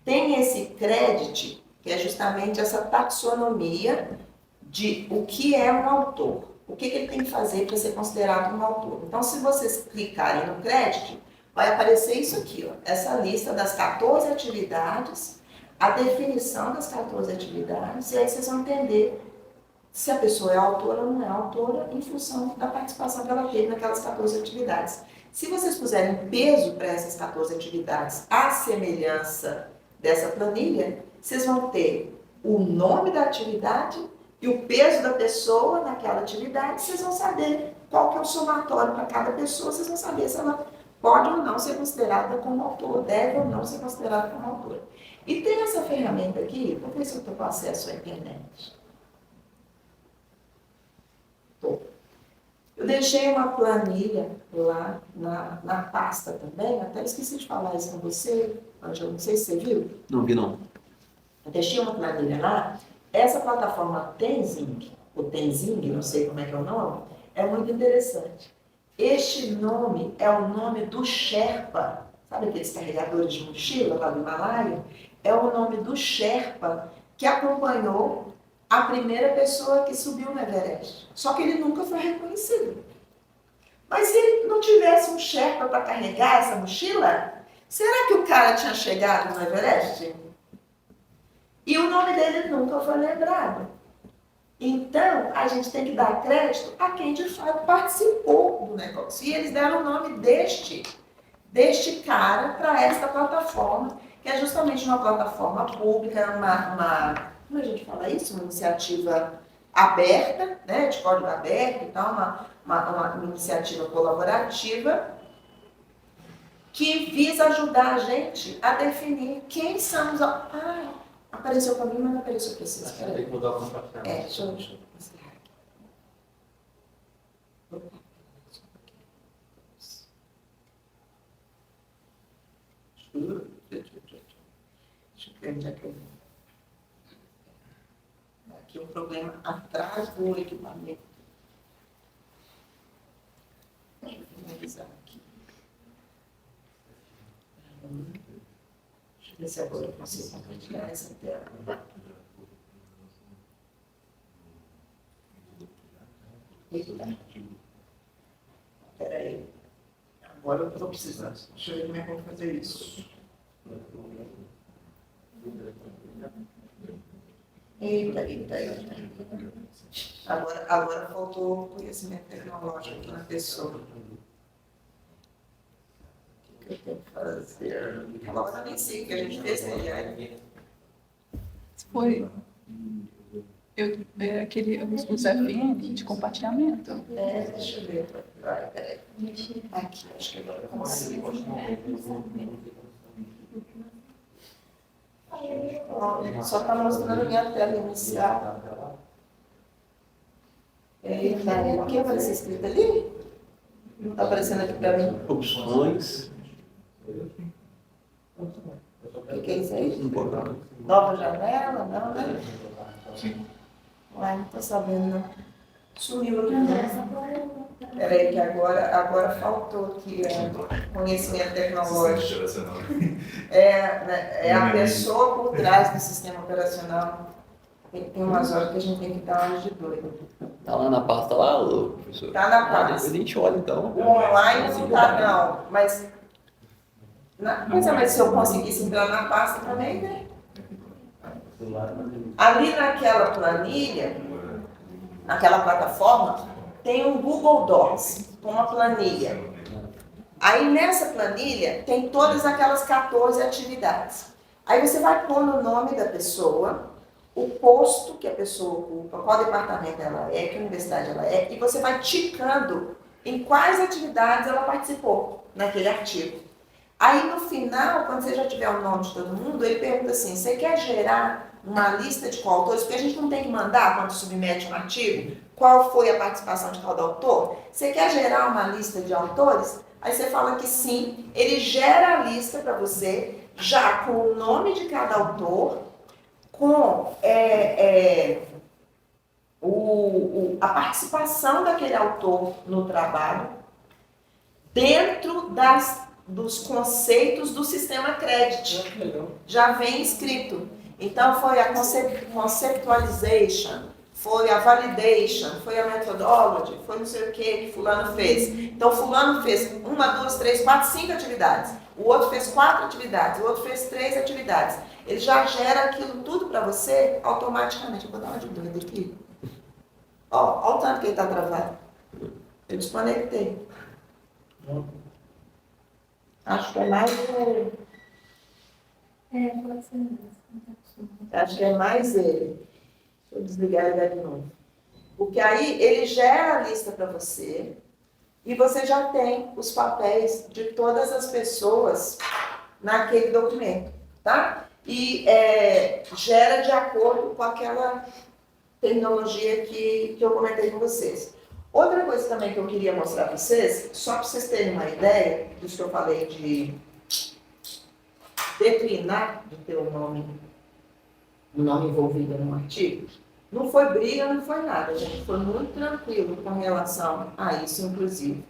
Tem esse Credit, que é justamente essa taxonomia de o que é um autor. O que ele tem que fazer para ser considerado um autor. Então, se vocês clicarem no Credit, vai aparecer isso aqui, ó, essa lista das 14 atividades, a definição das 14 atividades, e aí vocês vão entender se a pessoa é autora ou não é autora em função da participação que ela teve naquelas 14 atividades. Se vocês puserem peso para essas 14 atividades, à semelhança dessa planilha, vocês vão ter o nome da atividade e o peso da pessoa naquela atividade, vocês vão saber qual que é o somatório para cada pessoa, vocês vão saber se ela pode ou não ser considerada como autor, deve ou não ser considerada como autor. E tem essa ferramenta aqui, vou ver se eu estou com acesso à internet. Estou. Eu deixei uma planilha lá na pasta também, até esqueci de falar isso com você, Ângela, não sei se você viu. Não vi, não. Eu deixei uma planilha lá. Essa plataforma Tenzing, ou Tenzing, não sei como é que é o nome, é muito interessante. Este nome é o nome do Sherpa, sabe aqueles carregadores de mochila lá do Himalaia? É o nome do Sherpa que acompanhou a primeira pessoa que subiu no Everest. Só que ele nunca foi reconhecido. Mas se ele não tivesse um Sherpa para carregar essa mochila, será que o cara tinha chegado no Everest? E o nome dele nunca foi lembrado. Então, a gente tem que dar crédito a quem de fato participou do negócio. E eles deram o nome deste cara para esta plataforma, que é justamente uma plataforma pública, como a gente fala isso? Uma iniciativa aberta, né, de código aberto e tal, uma iniciativa colaborativa que visa ajudar a gente a definir quem são os... Ah, apareceu para mim, mas não apareceu para vocês. Tem que mudar o compartilhamento. Deixa eu encerrar aqui. Deixa eu ver onde é que eu vou. Aqui um problema atrás do equipamento. Deixa eu finalizar aqui. Deixa eu ver se agora eu consigo compartilhar essa tela. Espera aí. Agora eu estou precisando. Deixa eu ver como é que eu vou fazer isso. Eita. Agora faltou conhecimento tecnológico aqui na pessoa. O que eu tenho que fazer? Agora eu nem sei o que a gente fez, né? Foi os FN de compartilhamento. Deixa eu ver. Peraí. Aqui, acho que agora eu consigo. Só está mostrando a minha tela inicial. O que apareceu escrito ali? Não está aparecendo aqui para mim. Opções. O que é isso aí? Nova janela? Não, né? Sim. Ué, não estou sabendo, não. Sumiu aqui. Peraí, que agora faltou aqui conhecimento tecnológico. É a pessoa por trás do sistema operacional. Tem umas horas que a gente tem que dar uma de doido. Tá lá na pasta lá, ô, professor? Está na Depois a pasta. gente olha então. O online não está, não. Mas se eu conseguisse entrar na pasta também, né? Ali naquela planilha, naquela plataforma, tem um Google Docs com uma planilha. Aí nessa planilha tem todas aquelas 14 atividades. Aí você vai pôr o nome da pessoa, o posto que a pessoa ocupa, qual departamento ela é, que universidade ela é, e você vai ticando em quais atividades ela participou naquele artigo. Aí no final, quando você já tiver o nome de todo mundo, ele pergunta assim, você quer gerar uma lista de coautores? Porque a gente não tem que mandar, quando submete um artigo, qual foi a participação de cada autor? Você quer gerar uma lista de autores? Aí você fala que sim, ele gera a lista para você, já com o nome de cada autor, com a participação daquele autor no trabalho, dentro dos conceitos do sistema Credit. Já vem escrito. Então, foi a conceptualization, foi a validation, foi a methodology, foi não sei o que fulano fez. Então, fulano fez 1, 2, 3, 4, 5 atividades. O outro fez 4 atividades, o outro fez 3 atividades. Ele já gera aquilo tudo para você automaticamente. Eu vou dar uma de doido aqui. Olha o tanto que ele está travado. Eu desconectei. Acho que é mais pode ser mesmo. Acho que é mais ele. Deixa eu desligar ele de novo. Porque aí ele gera a lista para você e você já tem os papéis de todas as pessoas naquele documento, tá? E gera de acordo com aquela terminologia que eu comentei com vocês. Outra coisa também que eu queria mostrar para vocês, só para vocês terem uma ideia disso que eu falei de declinar de ter um nome envolvido num artigo, não foi briga, não foi nada, gente. Foi muito tranquilo com relação a isso, inclusive.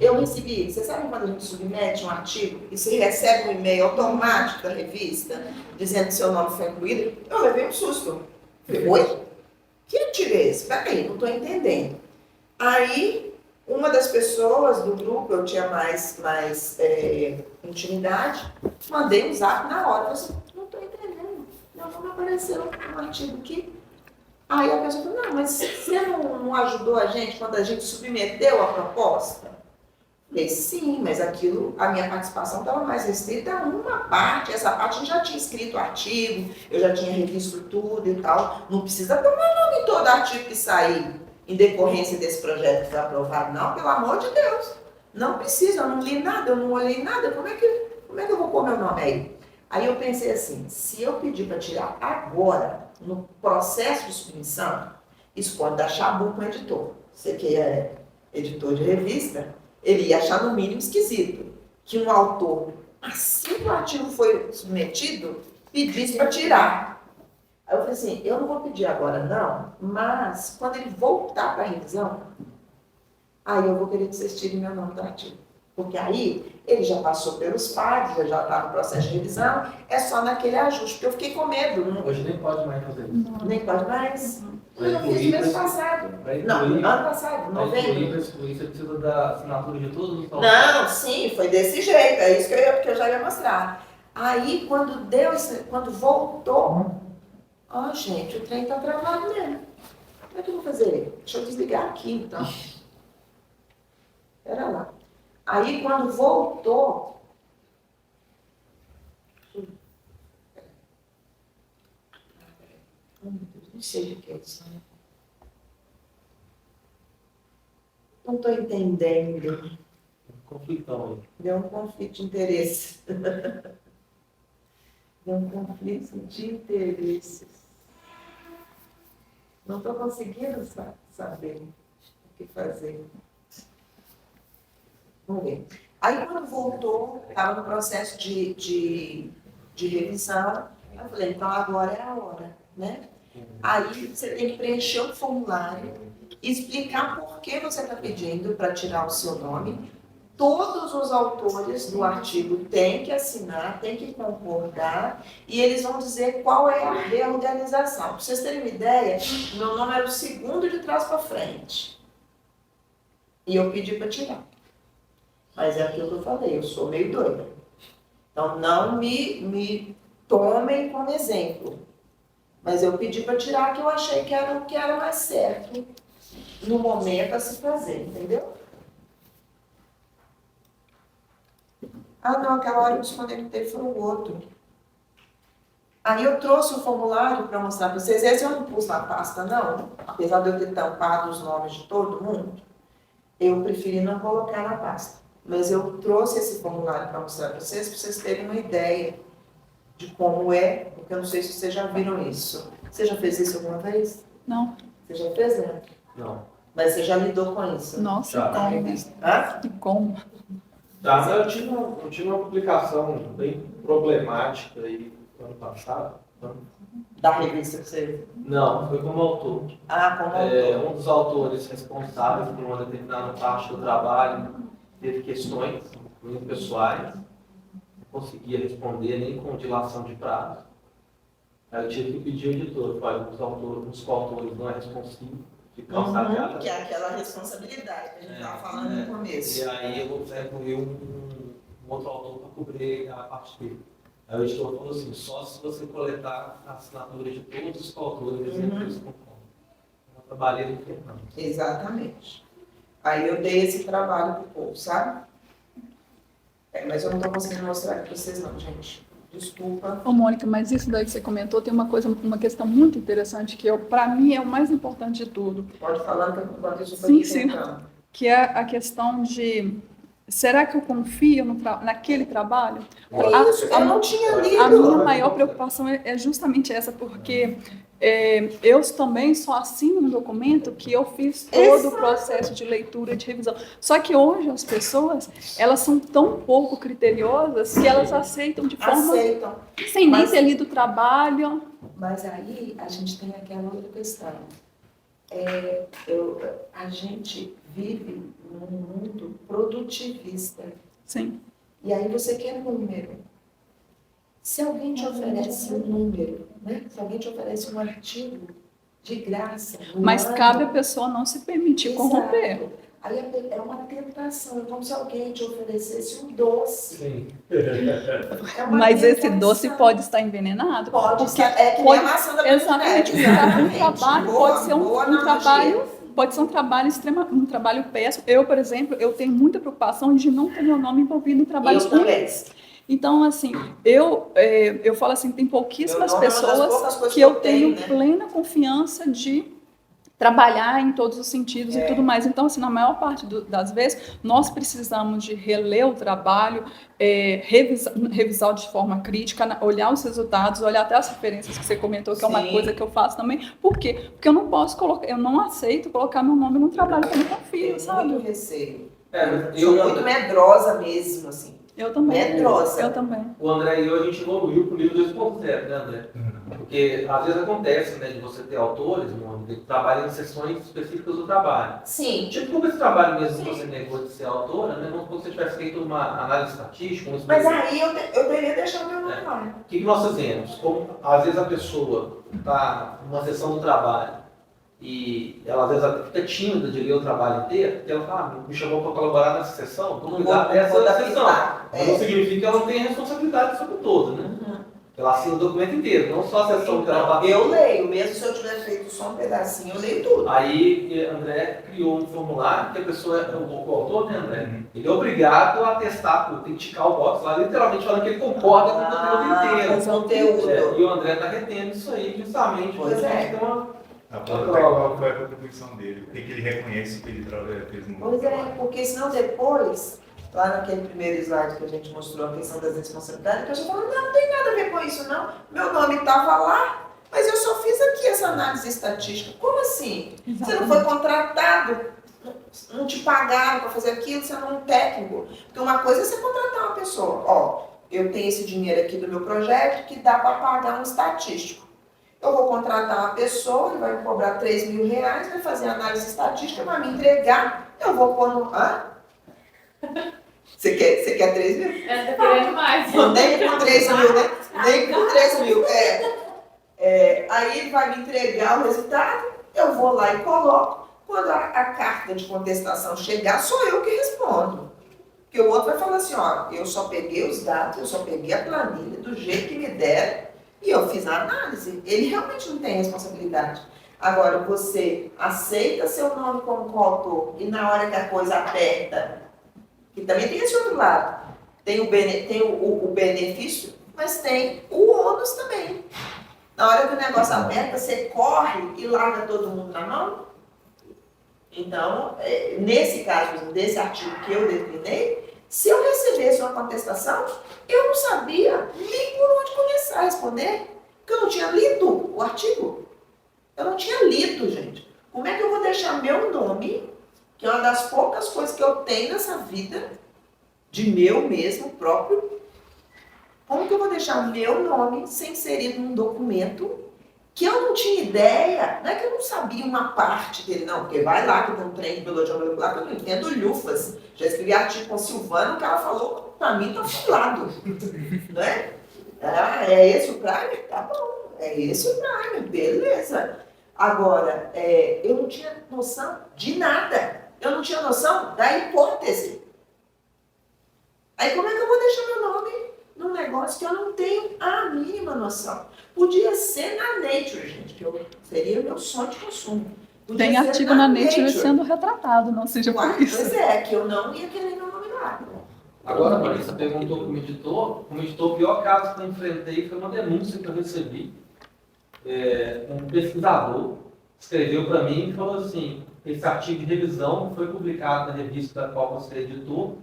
Eu recebi, vocês sabem quando a gente submete um artigo e você recebe um e-mail automático da revista dizendo que seu nome foi incluído? Eu levei um susto. Falei, oi? Que artigo é esse? Peraí, não estou entendendo. Aí, uma das pessoas do grupo, eu tinha mais intimidade, mandei um zap na hora. Eu falei assim, não estou entendendo. Não apareceu um artigo aqui. Aí a pessoa falou, não, mas você não ajudou a gente quando a gente submeteu a proposta? Falei, sim, mas aquilo, a minha participação estava mais restrita a uma parte. Essa parte eu já tinha escrito o artigo, eu já tinha revisto tudo e tal. Não precisa tomar nome em todo artigo que sair em decorrência desse projeto que foi aprovado, não, pelo amor de Deus. Não precisa, eu não li nada, eu não olhei nada, como é que eu vou pôr meu nome aí? Aí eu pensei assim, se eu pedir para tirar agora, no processo de submissão, isso pode dar chabu com o editor. Você que é editor de revista, ele ia achar no mínimo esquisito que um autor, assim que o artigo foi submetido, pedisse para tirar. Aí eu falei assim, eu não vou pedir agora não, mas quando ele voltar para a revisão, aí eu vou querer que vocês tirem meu nome do artigo. Porque aí ele já passou pelos pares, já está no processo de revisão, é só naquele ajuste, porque eu fiquei com medo. Hoje nem pode mais fazer isso. Nem pode mais. Vai Eu fiz incluir, mês passado. vai Não, incluir- ano passado, Para novembro. excluir, você precisa da assinatura de todos os autores. Não, sim, foi desse jeito, é isso que eu já ia mostrar. Aí, quando voltou, ó, gente, o trem tá travado mesmo. Como é que eu vou fazer? Deixa eu desligar aqui, então. Pera lá. Aí, quando voltou, oh, meu Deus, não sei o que é isso, né? Não estou entendendo. Conflitão aí. Deu um conflito de interesse. Deu um conflito de interesses. Não estou conseguindo saber o que fazer. Vamos ver. Aí, quando voltou, estava no processo de revisão. Eu falei, então agora é a hora, né? Aí você tem que preencher o formulário, explicar por que você está pedindo para tirar o seu nome. Todos os autores do artigo têm que assinar, têm que concordar, e eles vão dizer qual é a reorganização. Para vocês terem uma ideia, meu nome era o segundo de trás para frente. E eu pedi para tirar. Mas é aquilo que eu falei, eu sou meio doida. Então não me tomem como exemplo. Mas eu pedi para tirar, que eu achei que era o que era mais certo no momento a se fazer, entendeu? Ah, não, aquela hora eu desconectei, foi o outro. Aí eu trouxe o formulário para mostrar para vocês. Esse eu não pus na pasta, não. Apesar de eu ter tampado os nomes de todo mundo, eu preferi não colocar na pasta. Mas eu trouxe esse formulário para mostrar para vocês terem uma ideia de como é, porque eu não sei se vocês já viram isso. Você já fez isso alguma vez? Não. Você já fez, né? Não. Mas você já lidou com isso? Nossa, Já. como? Hã? E como? Tá, eu tive uma publicação bem problemática aí ano passado. Da revista que você... Não, foi como autor. Ah, como autor. Um dos autores responsáveis por uma determinada parte do trabalho teve questões muito pessoais, não conseguia responder nem com dilação de prazo. Aí eu tive que pedir ao editor, olha, os coautores não é responsivo, fica calçadeado. Que é aquela responsabilidade que a gente estava falando no começo. E aí eu vou incluir um outro autor para cobrir a parte dele. Aí o editor falou assim, só se você coletar a assinatura de todos os coautores, eles concordam. Eu trabalhei no Fernando. Exatamente. Aí eu dei esse trabalho pro povo, sabe? Mas eu não estou conseguindo mostrar para vocês não, gente. Desculpa. Ô, Mônica, mas isso daí que você comentou tem uma questão muito interessante que para mim é o mais importante de tudo, Pode falar que eu vou deixar Sim, sim. que é a questão de será que eu confio naquele trabalho? Isso, eu não tinha lido. A minha maior preocupação é justamente essa, porque eu também só assino um documento que eu fiz todo o processo de leitura e de revisão. Só que hoje as pessoas, elas são tão pouco criteriosas que elas aceitam de forma... Aceitam. Sem nem Mas- ter lido o trabalho. Mas aí a gente tem aquela outra questão. A gente vive num mundo produtivista. Sim. E aí você quer número. Se alguém te oferece um número né? Se alguém te oferece um artigo de graça. no Mas ano, cabe a pessoa não se permitir exato. corromper. Aí é uma tentação, é como se alguém te oferecesse um doce. Sim. É uma Mas esse tentação. doce pode estar envenenado. Pode porque estar, é que nem pode- a maçã da Exatamente. Branca de Neve, Um trabalho Boa- pode ser boa um analogia. trabalho. Pode ser um trabalho um trabalho péssimo. Eu, por exemplo, eu tenho muita preocupação de não ter meu nome envolvido em trabalhos Eu também. ruins. Então, assim, eu falo assim, tem pouquíssimas Meu nome é uma das poucas pessoas coisas que eu que eu tenho tenho, né? plena confiança de trabalhar em todos os sentidos e tudo mais. Então, assim, na maior parte das vezes, nós precisamos de reler o trabalho, revisar de forma crítica, olhar os resultados, olhar até as referências que você comentou, que é uma Sim. coisa que eu faço também. Por quê? Porque eu não posso colocar, eu não aceito colocar meu nome num trabalho que eu não confio, Tenho sabe? muito receio. Mas Sou muito medrosa mesmo, assim. Eu também. Medrosa. Eu também. O André e eu, a gente evoluiu pro livro 2.0, né, André? Porque às vezes acontece, né, de você ter autores, que trabalham em sessões específicas do trabalho. Sim. Tipo, como esse trabalho mesmo Sim. que você negou de ser autora, né? Vamos supor que você tivesse feito uma análise estatística, um Mas experimento. aí eu deveria deixar o meu nome lá. O que nós fazemos? Como às vezes a pessoa está numa sessão do trabalho e ela às vezes até fica tímida de ler o trabalho inteiro, porque ela fala, me chamou para colaborar nessa sessão, vou cuidar dessa sessão. Mas não significa que ela não tenha responsabilidade sobre todo, né? Ela assina o documento inteiro, não só a sessão que ela Então, bateu. eu leio, mesmo se eu tiver feito só um pedacinho, eu leio tudo. Aí André criou um formulário que a pessoa, o autor, né, André? Ele é obrigado a atestar, tem que ticar o box lá, literalmente falando que ele concorda com o conteúdo inteiro. O conteúdo. E o André está retendo isso aí justamente, Pois porque a é. gente tem uma. Qual foi a contribuição dele? O que ele reconhece que ele fez no Pois é, porque senão depois, lá naquele primeiro slide que a gente mostrou a questão das responsabilidades, que eu já falei, não tem nada a ver com isso não. Meu nome estava lá, mas eu só fiz aqui essa análise estatística. Como assim? Você não foi contratado, não te pagaram para fazer aquilo, você não é um técnico. Porque uma coisa é você contratar uma pessoa, ó, eu tenho esse dinheiro aqui do meu projeto que dá para pagar um estatístico. Eu vou contratar uma pessoa, ele vai me cobrar 3 mil reais, vai fazer análise estatística, vai me entregar, eu vou pôr no... Hã? Você quer 3 mil? Tá querendo mais. Nem com 3 mil, né? Nem com 3 mil, aí ele vai me entregar o resultado, eu vou lá e coloco. Quando a carta de contestação chegar, sou eu que respondo. Porque o outro vai falar assim, ó, eu só peguei os dados, eu só peguei a planilha do jeito que me deram, e eu fiz a análise. Ele realmente não tem responsabilidade. Agora, você aceita seu nome como coautor e na hora que a coisa aperta, que também tem esse outro lado, tem o benefício, mas tem o ônus também. Na hora que o negócio aperta, você corre e larga todo mundo na mão. Então, nesse caso, desse artigo que eu declinei, se eu recebesse uma contestação, eu não sabia nem por onde começar a responder, porque eu não tinha lido o artigo. Eu não tinha lido, gente. Como é que eu vou deixar meu nome, que é uma das poucas coisas que eu tenho nessa vida, de meu mesmo próprio, como que eu vou deixar meu nome ser inserido num documento que eu não tinha ideia, não é que eu não sabia uma parte dele, não, porque vai lá que tem um trem de biologia molecular que eu não entendo lufas. Já escrevi artigo com Silvano, o cara falou, pra mim tá fulado, né? Ah, é esse o primer? Tá bom, é esse o primer, beleza. Agora, eu não tinha noção de nada, eu não tinha noção da hipótese. Aí como é que eu vou deixar meu nome num negócio que eu não tenho a mínima noção? Podia ser na Nature, gente, que seria o meu sonho de consumo. Podia Tem ser artigo na Nature sendo retratado, não seja por Uai, isso. pois é, que eu não ia querer meu nome lá. Agora, a Marisa perguntou como editor, o pior caso que eu enfrentei foi uma denúncia que eu recebi. Um pesquisador escreveu para mim e falou assim, esse artigo de revisão foi publicado na revista da qual você editou,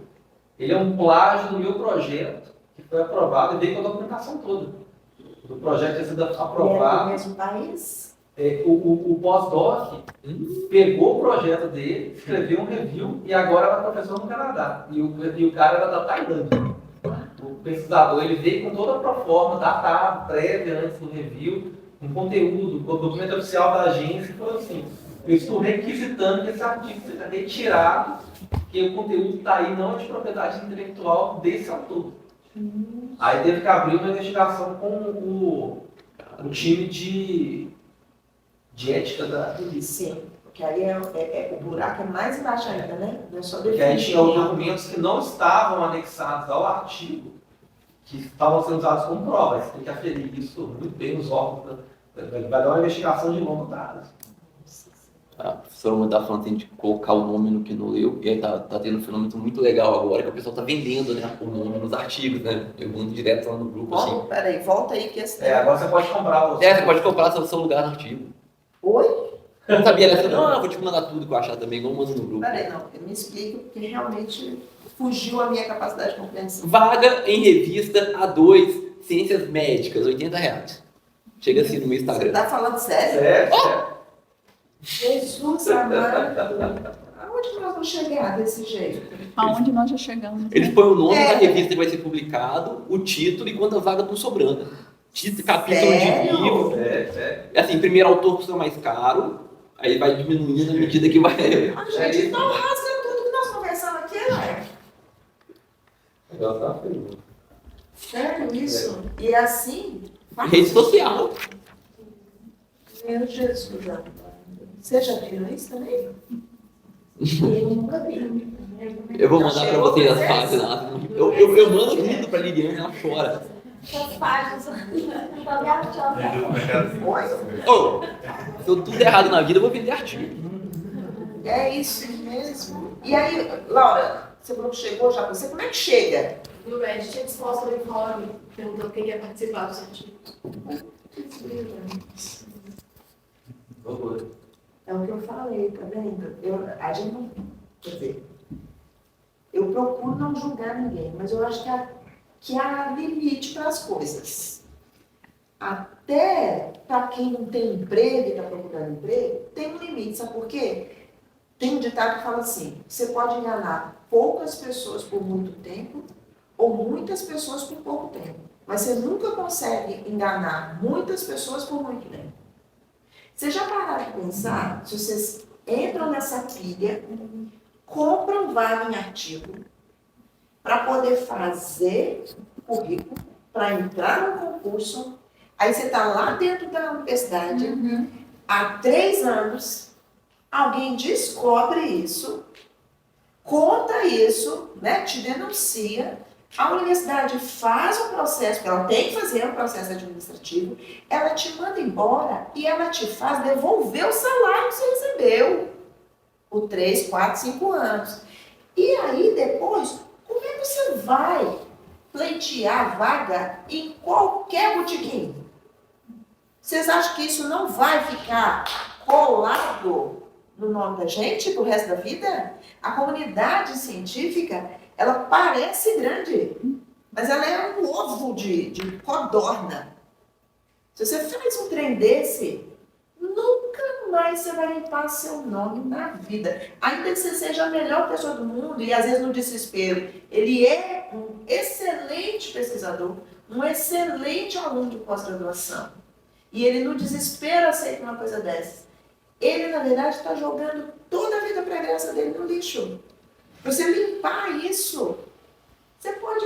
ele é um plágio do meu projeto, que foi aprovado e veio com a documentação toda. O projeto tinha sido É do aprovado. mesmo país? O pós-doc pegou o projeto dele, escreveu um review e agora era professor no Canadá. E o cara era da Tailândia. O pesquisador ele veio com toda a proforma, datado, prévia antes do review, um conteúdo, o documento oficial da agência, e falou assim, eu estou requisitando que esse artigo seja retirado, porque o conteúdo está aí, não é de propriedade intelectual desse autor. Aí teve que abrir uma investigação com no time de ética da polícia. Sim, porque aí o buraco é mais embaixo ainda, né? Não é só Porque aí definir. tinha documentos que não estavam anexados ao artigo, que estavam sendo usados como prova. Você tem que aferir isso muito bem nos órgãos. Vai dar uma investigação de longo prazo. A professora está falando assim, de colocar o nome no que não leu, e aí tá tendo um fenômeno muito legal agora, que o pessoal tá vendendo, né, o nome nos artigos, né? Eu mando direto lá no grupo, assim. Bom, peraí, volta aí que esse Agora você pode comprar o Você pode comprar seu lugar no artigo. Oi? Eu não sabia, ela falou, não, eu vou te mandar tudo que eu achar também, igual eu mando no grupo. Peraí, não, eu me explico, porque realmente fugiu a minha capacidade de compreensão. Vaga em revista A2, Ciências Médicas, R$80. Chega assim no meu Você Instagram. tá falando sério? Sério? Jesus amado. Aonde nós vamos chegar desse jeito? Aonde nós já chegamos. Eles Né? põem o nome É. da revista que vai ser publicado, o título e quantas vagas estão sobrando. Título, capítulo Sério? de livro. Sério. Assim, primeiro autor custa mais caro, aí vai diminuindo à medida que vai. Ah, gente, então rasga tudo que nós conversamos aqui, né? Agora tá feio. Sério isso? E assim... Rede social. Meu Jesus amado. Vocês já viram isso também? Eu nunca vi. Eu vou mandar pra vocês as páginas. Eu mando tudo pra Liliane, ela chora. As páginas. Não tô me achando. Ele do mercado. Ô, se eu tudo errado na vida, eu vou vender artigo. É isso mesmo. E aí, Laura, você falou que chegou já pra você. Como é que chega? No Reddit tinha disposto o informe, perguntando quem quer participar do sentido. É o que eu falei, tá vendo? A gente não. Quer dizer, eu procuro não julgar ninguém, mas eu acho que há limite para as coisas. Até para quem não tem emprego e está procurando emprego, tem um limite, sabe por quê? Tem um ditado que fala assim: você pode enganar poucas pessoas por muito tempo ou muitas pessoas por pouco tempo, mas você nunca consegue enganar muitas pessoas por muito tempo. Vocês já pararam de pensar, se vocês entram nessa pilha, compram vaga em artigo para poder fazer currículo, para entrar no concurso, aí você está lá dentro da universidade, há 3 anos, alguém descobre isso, conta isso, né, te denuncia, a universidade faz o processo, porque ela tem que fazer o processo administrativo, ela te manda embora e ela te faz devolver o salário que você recebeu por 3, 4, 5 anos. E aí depois, como é que você vai pleitear vaga em qualquer botequim? Vocês acham que isso não vai ficar colado no nome da gente pro resto da vida? A comunidade científica, ela parece grande, mas ela é um ovo de codorna. Se você faz um trem desse, nunca mais você vai limpar seu nome na vida. Ainda que você seja a melhor pessoa do mundo, e às vezes no desespero, ele é um excelente pesquisador, um excelente aluno de pós-graduação. E ele no desespero aceita uma coisa dessa. Ele, na verdade, está jogando toda a vida pregressa dele no lixo. Para você limpar isso, você pode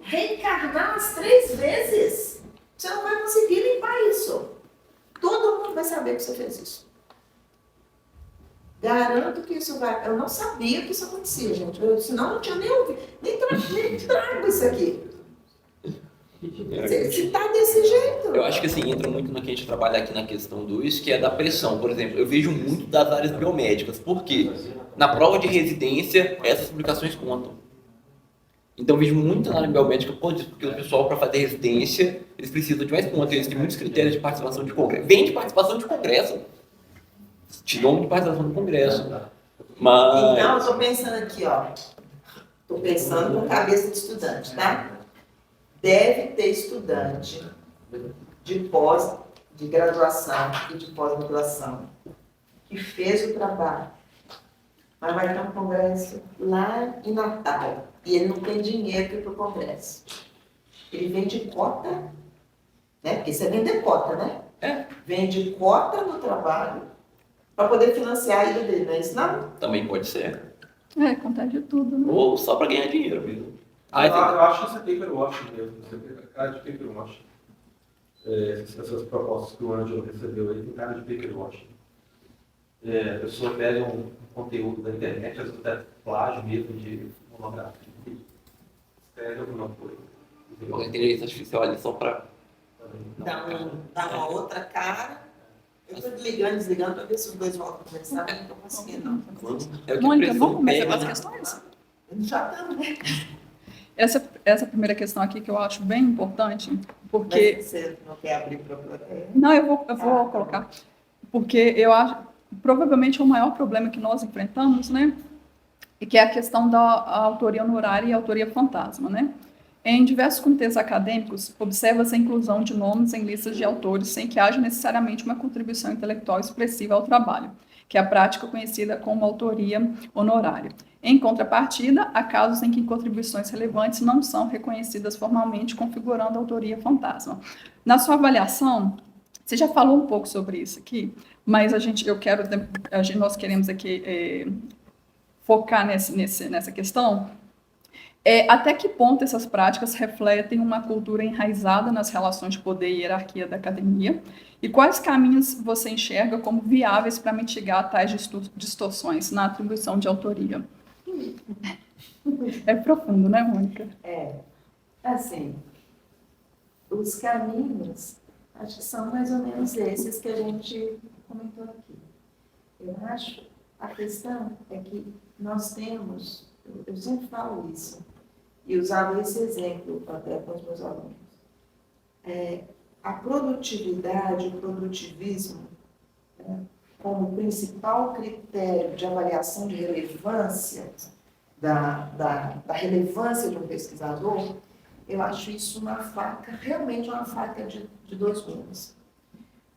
reencarnar as 3 vezes. Você não vai conseguir limpar isso. Todo mundo vai saber que você fez isso. Garanto que isso vai... Eu não sabia que isso acontecia, gente. Senão não tinha nem ouvido. Nem trago isso aqui. Se tá desse jeito. Eu acho que assim, entra muito no que a gente trabalha aqui na questão do isso, que é da pressão. Por exemplo, eu vejo muito das áreas biomédicas. Por quê? Na prova de residência, essas publicações contam. Então eu vejo muito na área biomédica, porque o pessoal, para fazer residência, eles precisam de mais pontos. Eles têm muitos critérios de participação de congresso. Vem de participação de congresso. Te dão de participação de congresso. Mas... Então, eu estou pensando aqui, ó. Estou pensando com cabeça de estudante, tá? Deve ter estudante de graduação e de pós-graduação que fez o trabalho, mas vai ter um congresso lá em Natal e ele não tem dinheiro para ir para o congresso. Ele vende cota, né? Porque isso é vender cota, né? Vende cota no trabalho para poder financiar a ida dele, não é isso não? Também pode ser. Acontece de tudo, né? Ou só para ganhar dinheiro mesmo. Eu acho que isso é paper washing mesmo. Isso é cara de paper washing. essas propostas que o Ângelo recebeu aí tem cara de paperwashing. A pessoa pega um conteúdo da internet, às vezes até plágio mesmo de monografia, escreve alguma coisa. A inteligência artificial ali só para... Dá uma outra cara. Eu estou ligando e desligando para ver se os dois voltam a conversar, não estou conseguindo, não. É o que Mônica, a vamos começar pega, com as né? questões? Já estamos, né? Essa primeira questão aqui que eu acho bem importante, porque... Mas você não quer abrir para o Não, eu vou colocar. Porque eu acho, provavelmente é o maior problema que nós enfrentamos, né? E que é a questão da autoria honorária e autoria fantasma, né? Em diversos comitês acadêmicos, observa-se a inclusão de nomes em listas de autores sem que haja necessariamente uma contribuição intelectual expressiva ao trabalho, que é a prática conhecida como autoria honorária. Em contrapartida, há casos em que contribuições relevantes não são reconhecidas formalmente, configurando a autoria fantasma. Na sua avaliação, você já falou um pouco sobre isso aqui, mas nós queremos aqui focar nessa questão. Até que ponto essas práticas refletem uma cultura enraizada nas relações de poder e hierarquia da academia? E quais caminhos você enxerga como viáveis para mitigar tais distorções na atribuição de autoria? É profundo, né, Mônica? Assim, os caminhos, acho que são mais ou menos esses que a gente comentou aqui. Eu acho, a questão é que nós temos, eu sempre falo isso, e usava esse exemplo até com os meus alunos. A produtividade, o produtivismo, como principal critério de avaliação de relevância, da relevância de um pesquisador, eu acho isso realmente uma faca de dois gumes.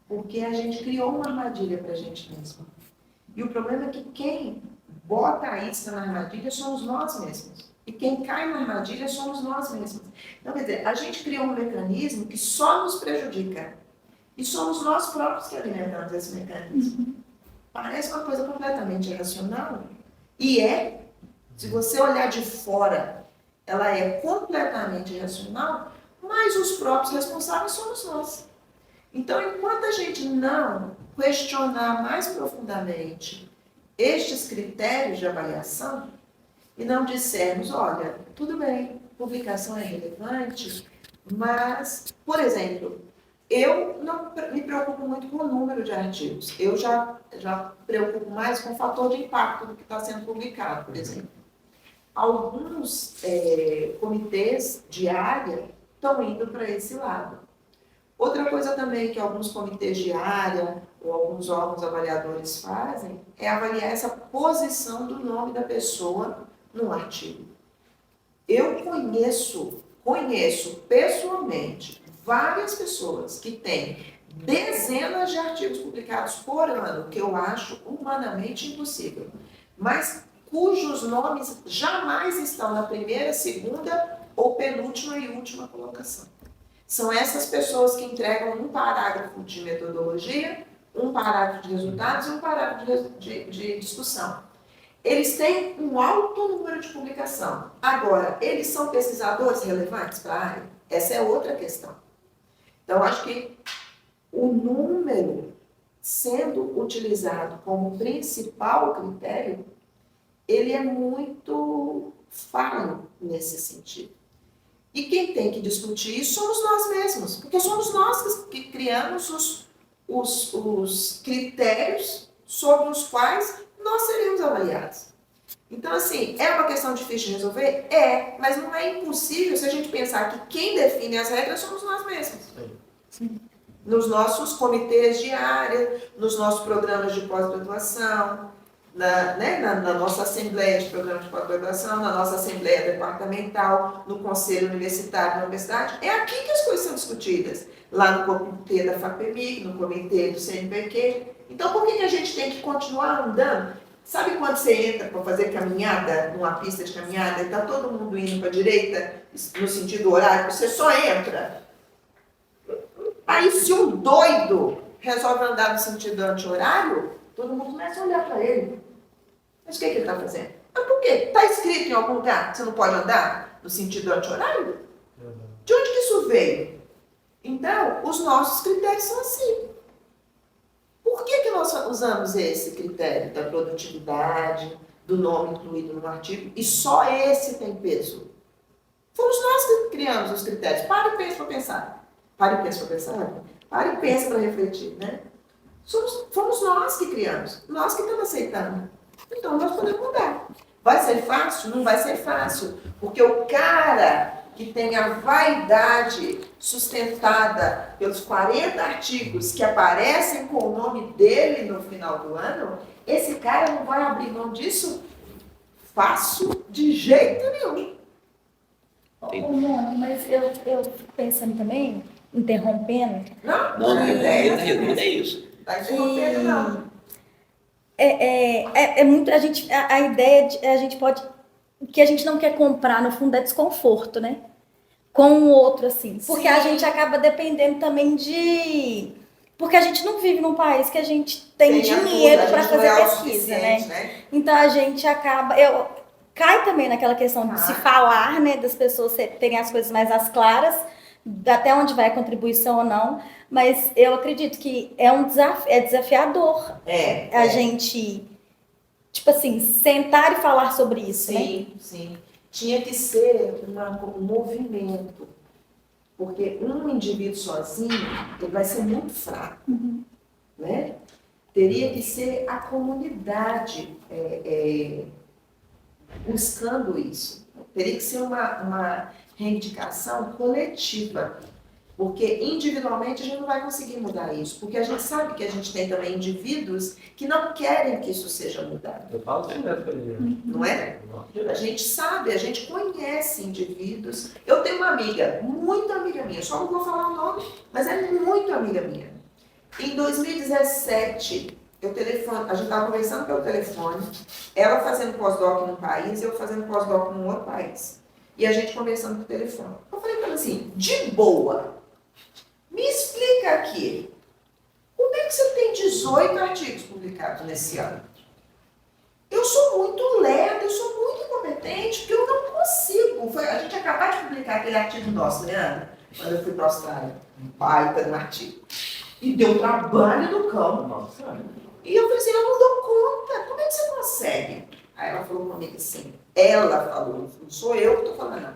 Porque a gente criou uma armadilha para a gente mesmo. E o problema é que quem bota a isca na armadilha somos nós mesmos. E quem cai na armadilha somos nós mesmos. Então, quer dizer, a gente criou um mecanismo que só nos prejudica. E somos nós próprios que alimentamos esse mecanismo. Parece uma coisa completamente irracional. E se você olhar de fora, ela é completamente irracional, mas os próprios responsáveis somos nós. Então, enquanto a gente não questionar mais profundamente estes critérios de avaliação, e não dissermos, olha, tudo bem, publicação é relevante, mas, por exemplo, eu não me preocupo muito com o número de artigos. Eu já preocupo mais com o fator de impacto do que está sendo publicado, por exemplo. Alguns comitês de área estão indo para esse lado. Outra coisa também que alguns comitês de área ou alguns órgãos avaliadores fazem é avaliar essa posição do nome da pessoa no artigo. Eu conheço pessoalmente várias pessoas que têm dezenas de artigos publicados por ano, que eu acho humanamente impossível, mas cujos nomes jamais estão na primeira, segunda ou penúltima e última colocação. São essas pessoas que entregam um parágrafo de metodologia, um parágrafo de resultados e um parágrafo de discussão. Eles têm um alto número de publicação. Agora, eles são pesquisadores relevantes para a área? Essa é outra questão. Então, acho que o número sendo utilizado como principal critério, ele é muito falho nesse sentido. E quem tem que discutir isso somos nós mesmos, porque somos nós que criamos os critérios sobre os quais nós seremos avaliados. Então, assim, é uma questão difícil de resolver? Mas não é impossível se a gente pensar que quem define as regras somos nós mesmos. Sim. Nos nossos comitês de área, nos nossos programas de pós-graduação, na nossa assembleia de programas de pós-graduação, na nossa assembleia departamental, no conselho universitário da universidade. É aqui que as coisas são discutidas. Lá no comitê da FAPEMIG, no comitê do CNPq. Então, por que a gente tem que continuar andando? Sabe quando você entra para fazer caminhada, numa pista de caminhada, e está todo mundo indo para a direita, no sentido horário, você só entra. Aí, se um doido resolve andar no sentido anti-horário, todo mundo começa a olhar para ele. Mas o que ele está fazendo? Mas por quê? Está escrito em algum lugar que você não pode andar no sentido anti-horário? De onde que isso veio? Então, os nossos critérios são assim. Por que nós usamos esse critério da produtividade, do nome incluído no artigo, e só esse tem peso? Fomos nós que criamos os critérios. Para e pensa para pensar. Para e pensa para pensar. Para e pensa para refletir, né? Fomos nós que criamos. Nós que estamos aceitando. Então, nós podemos mudar. Vai ser fácil? Não vai ser fácil. Porque o cara que tem a vaidade sustentada pelos 40 artigos que aparecem com o nome dele no final do ano, esse cara não vai abrir mão disso fácil de jeito nenhum. Mônica, mas eu fico pensando também, interrompendo, Não, a ideia é isso. Está interrompendo, não. é muito, a ideia de, a gente pode, o que a gente não quer comprar, no fundo, é desconforto, né? Com o outro, assim. Porque a gente acaba dependendo também de... Porque a gente não vive num país que a gente tem dinheiro para fazer pesquisa, né? Então a gente acaba... Cai também naquela questão de se falar, né? Das pessoas terem as coisas mais às claras, até onde vai a contribuição ou não. Mas eu acredito que é um desafio, é desafiador a gente, tipo assim, sentar e falar sobre isso, né? Sim, sim. Tinha que ser um movimento, porque um indivíduo sozinho, ele vai ser muito fraco, né? Teria que ser a comunidade buscando isso. Teria que ser uma reivindicação coletiva, porque individualmente a gente não vai conseguir mudar isso, porque a gente sabe que a gente tem também indivíduos que não querem que isso seja mudado. Eu falo assim, né, Não é? A gente sabe, a gente conhece indivíduos. Eu tenho uma amiga, muito amiga minha, só não vou falar o nome, mas é muito amiga minha. Em 2017, a gente estava conversando pelo telefone, ela fazendo pós-doc num país, eu fazendo pós-doc num outro país. E a gente conversando pelo telefone. Eu falei para ela assim, de boa, me explica aqui, como é que você tem 18 artigos publicados nesse ano? Eu sou muito lerda, eu sou muito incompetente, porque eu não consigo. A gente acabou de publicar aquele artigo nosso, né, quando eu fui para a Austrália. Um baita no artigo. E deu trabalho do campo. Nossa. E eu falei assim, eu não dou conta. Como é que você consegue? Aí ela falou comigo assim, ela falou, não sou eu que estou falando, não.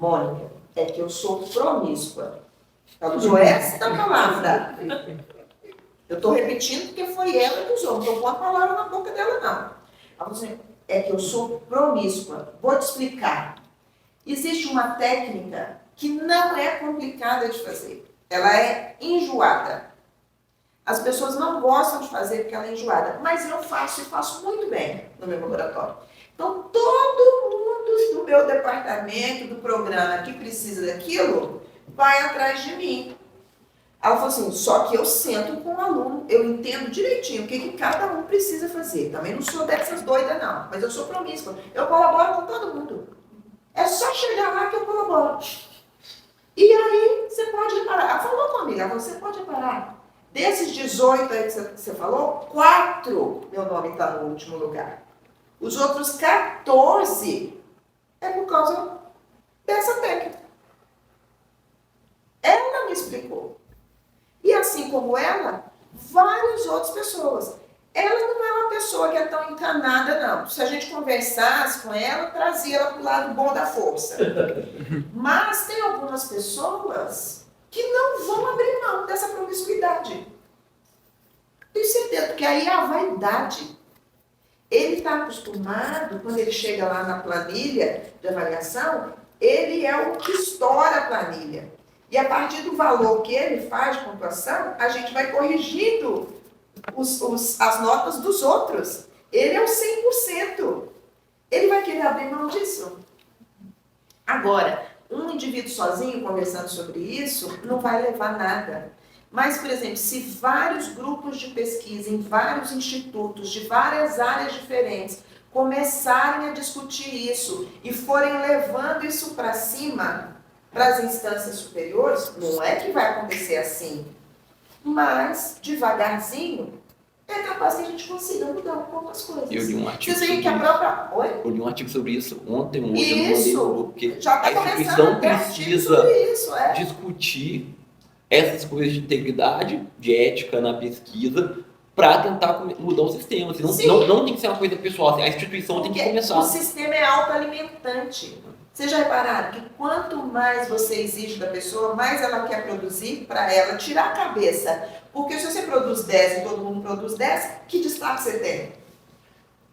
Mônica, é que eu sou promíscua. Ela usou esta palavra. Eu estou repetindo porque foi ela que usou, não estou pondo a palavra na boca dela, não. Ela falou assim, é que eu sou promíscua. Vou te explicar. Existe uma técnica que não é complicada de fazer. Ela é enjoada. As pessoas não gostam de fazer porque ela é enjoada, mas eu faço e faço muito bem no meu laboratório. Então, todo mundo do meu departamento, do programa que precisa daquilo, vai atrás de mim. Ela falou assim, só que eu sento com o aluno, eu entendo direitinho o que cada um precisa fazer. Também não sou dessas doidas, não, mas eu sou promíscua. Eu colaboro com todo mundo. É só chegar lá que eu colaboro. E aí, você pode reparar. Ela falou comigo, ela falou, você pode reparar. Desses 18 aí que você falou, 4, meu nome está no último lugar. Os outros 14 é por causa dessa técnica. Ela me explicou. E assim como ela, várias outras pessoas. Ela não é uma pessoa que é tão encanada, não. Se a gente conversasse com ela, trazia ela para o lado bom da força. Mas tem algumas pessoas que não vão abrir mão dessa promiscuidade. Tenho certeza, porque aí é a vaidade. Ele está acostumado, quando ele chega lá na planilha de avaliação, ele é o que estoura a planilha. E a partir do valor que ele faz de pontuação, a gente vai corrigindo as notas dos outros. Ele é o 100%. Ele vai querer abrir mão disso? Agora, um indivíduo sozinho conversando sobre isso não vai levar nada. Mas, por exemplo, se vários grupos de pesquisa em vários institutos de várias áreas diferentes começarem a discutir isso e forem levando isso para cima, para as instâncias superiores, não é que vai acontecer assim, mas devagarzinho é capaz que a gente consiga mudar um pouco as coisas. Eu li um artigo Vocês veem sobre que a própria... Oi? Eu li um artigo sobre isso ontem, hoje, Isso, eu não mandei no grupo, porque já está a instituição começando a ter artigo precisa sobre isso, discutir essas coisas de integridade, de ética na pesquisa, para tentar mudar o sistema. Assim, Sim. não tem que ser uma coisa pessoal, assim, a instituição tem que Porque começar. o sistema é autoalimentante. Vocês já repararam que quanto mais você exige da pessoa, mais ela quer produzir para ela tirar a cabeça. Porque se você produz 10 e todo mundo produz 10, que destaque você tem?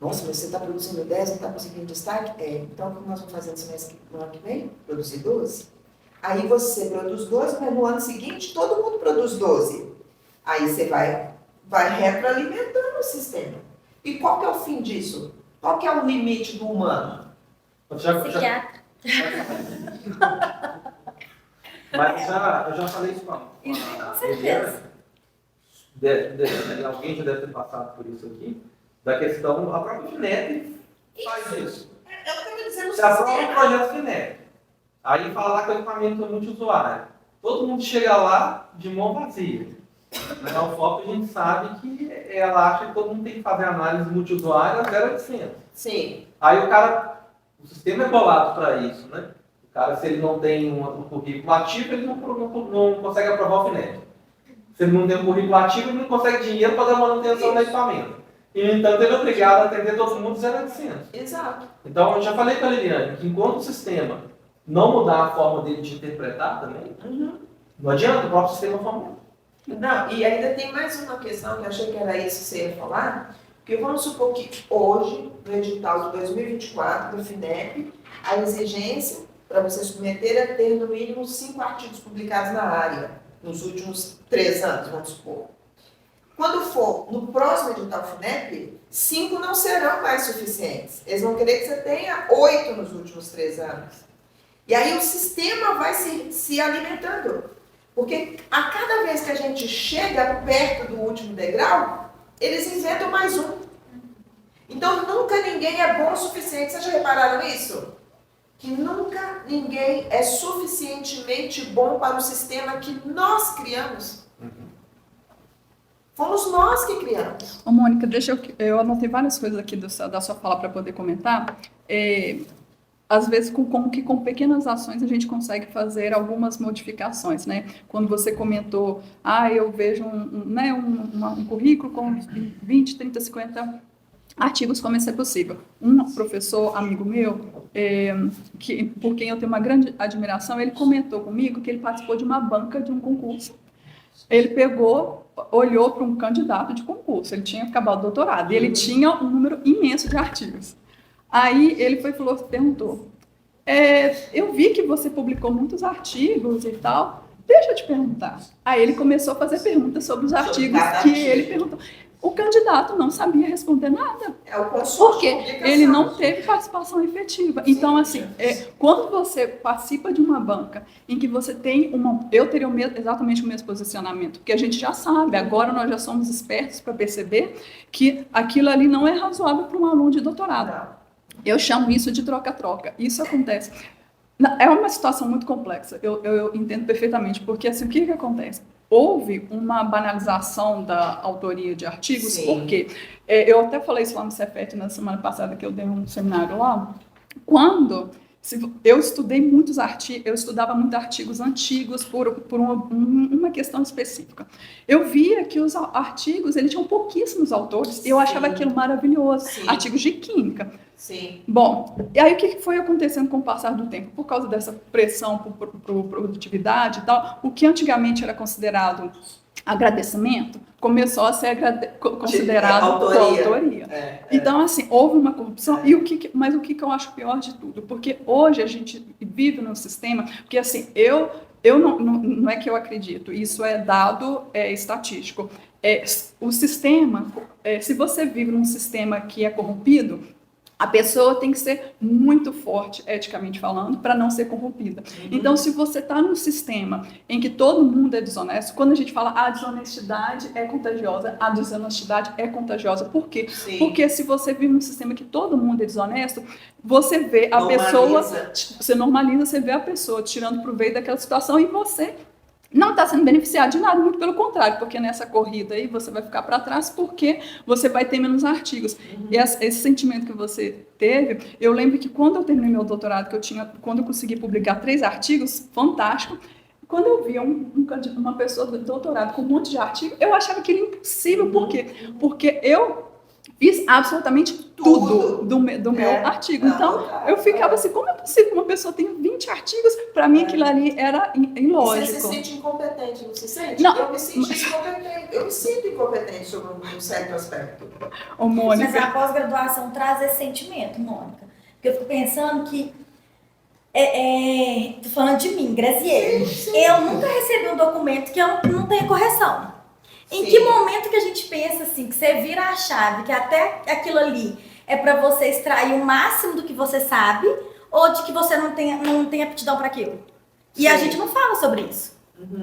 Nossa, mas você está produzindo 10 e não está conseguindo destaque? Então o que nós vamos fazer no ano que vem? Produzir 12? Aí você produz 12, mas no ano seguinte todo mundo produz 12. Aí você vai retroalimentando o sistema. E qual que é o fim disso? Qual que é o limite do humano? Psiquiatra. Mas eu já falei isso com Com certeza. alguém já deve ter passado por isso aqui, da questão, a própria FINEP faz isso. Eu estava dizendo o Você aprova o sistema. projeto FINEP, aí fala lá que o equipamento é multiusuário. Todo mundo chega lá de mão vazia. Na UFOP a gente sabe que ela acha que todo mundo tem que fazer análise multiusuária 0800. Sim. Aí o sistema é bolado para isso, né? O cara, se ele não tem um currículo ativo, ele não consegue aprovar o FINEP. Se ele não tem um currículo ativo, ele não consegue dinheiro para dar manutenção do equipamento. E, no entanto, ele é obrigado a atender todo mundo 0800. Exato. Então, eu já falei para a Liliane que enquanto o sistema não mudar a forma dele de interpretar também, não adianta, o próprio sistema formar. Não, e ainda tem mais uma questão que eu achei que era isso que você ia falar, porque vamos supor que hoje, no edital de 2024 do FINEP, a exigência para você submeter é ter no mínimo 5 artigos publicados na área, nos últimos 3 anos, vamos supor. Quando for no próximo edital FINEP, 5 não serão mais suficientes. Eles vão querer que você tenha 8 nos últimos 3 anos. E aí o sistema vai se alimentando. Porque a cada vez que a gente chega perto do último degrau, eles inventam mais um. Então nunca ninguém é bom o suficiente. Vocês já repararam isso? Que nunca ninguém é suficientemente bom para o sistema que nós criamos. Fomos nós que criamos. Ô, Mônica, eu anotei várias coisas aqui da sua fala para poder comentar. Às vezes, com pequenas ações, a gente consegue fazer algumas modificações, né? Quando você comentou, eu vejo um currículo com 20, 30, 50 artigos, como isso é possível. Um professor, amigo meu, por quem eu tenho uma grande admiração, ele comentou comigo que ele participou de uma banca de um concurso. Ele olhou para um candidato de concurso, ele tinha acabado o doutorado, e ele tinha um número imenso de artigos. Aí ele perguntou, eu vi que você publicou muitos artigos e tal, deixa eu te perguntar. Aí ele começou a fazer perguntas sobre os artigos que ele perguntou. O candidato não sabia responder nada. É o consórcio de Porque publicação. ele não teve participação efetiva. Então, assim, quando você participa de uma banca em que você tem eu teria exatamente o mesmo posicionamento, porque a gente já sabe, agora nós já somos espertos para perceber que aquilo ali não é razoável para um aluno de doutorado. Não. Eu chamo isso de troca-troca. Isso acontece. É uma situação muito complexa, eu entendo perfeitamente, porque assim, o que acontece? Houve uma banalização da autoria de artigos, Sim. porque eu até falei isso lá no Cefet na semana passada, que eu dei um seminário lá, eu estudei muitos artigos, eu estudava muitos artigos antigos por uma questão específica. Eu via que os artigos, eles tinham pouquíssimos autores, e eu achava aquilo maravilhoso. Sim. Artigos de química. Sim. Bom, e aí o que foi acontecendo com o passar do tempo? Por causa dessa pressão por produtividade e tal, o que antigamente era considerado agradecimento, começou a ser considerado autoria. Então, assim, houve uma corrupção. Mas o que eu acho pior de tudo? Porque hoje a gente vive num sistema, porque assim, não é que eu acredito, isso é dado estatístico. O sistema, se você vive num sistema que é corrompido, a pessoa tem que ser muito forte, eticamente falando, para não ser corrompida. Então, se você está num sistema em que todo mundo é desonesto, quando a gente fala a desonestidade é contagiosa, a desonestidade é contagiosa. Por quê? Sim. Porque se você vive num sistema que todo mundo é desonesto, você vê a pessoa, você normaliza, você vê a pessoa tirando proveito daquela situação e você não está sendo beneficiado de nada, muito pelo contrário, porque nessa corrida aí você vai ficar para trás porque você vai ter menos artigos. E esse sentimento que você teve, eu lembro que quando eu terminei meu doutorado, quando eu consegui publicar 3 artigos, fantástico, Quando eu via uma pessoa do doutorado com um monte de artigo, eu achava aquilo impossível. Por quê? Porque eu fiz absolutamente tudo do meu artigo. Então, eu ficava assim, como é possível que uma pessoa tenha 20 artigos? Para mim, aquilo ali era ilógico. Você se sente incompetente, não se sente? Não, Eu me senti incompetente. Eu me sinto incompetente sobre um certo aspecto. Ô, Mônica, Mas a pós-graduação traz esse sentimento, Mônica. Porque eu fico pensando que, tô falando de mim, Graziele, eu nunca recebi um documento que eu não tenha correção. Em Sim. que momento que a gente pensa assim, que você vira a chave, que até aquilo ali é para você extrair o máximo do que você sabe, ou de que você não tem aptidão para aquilo? E a Sim. gente não fala sobre isso.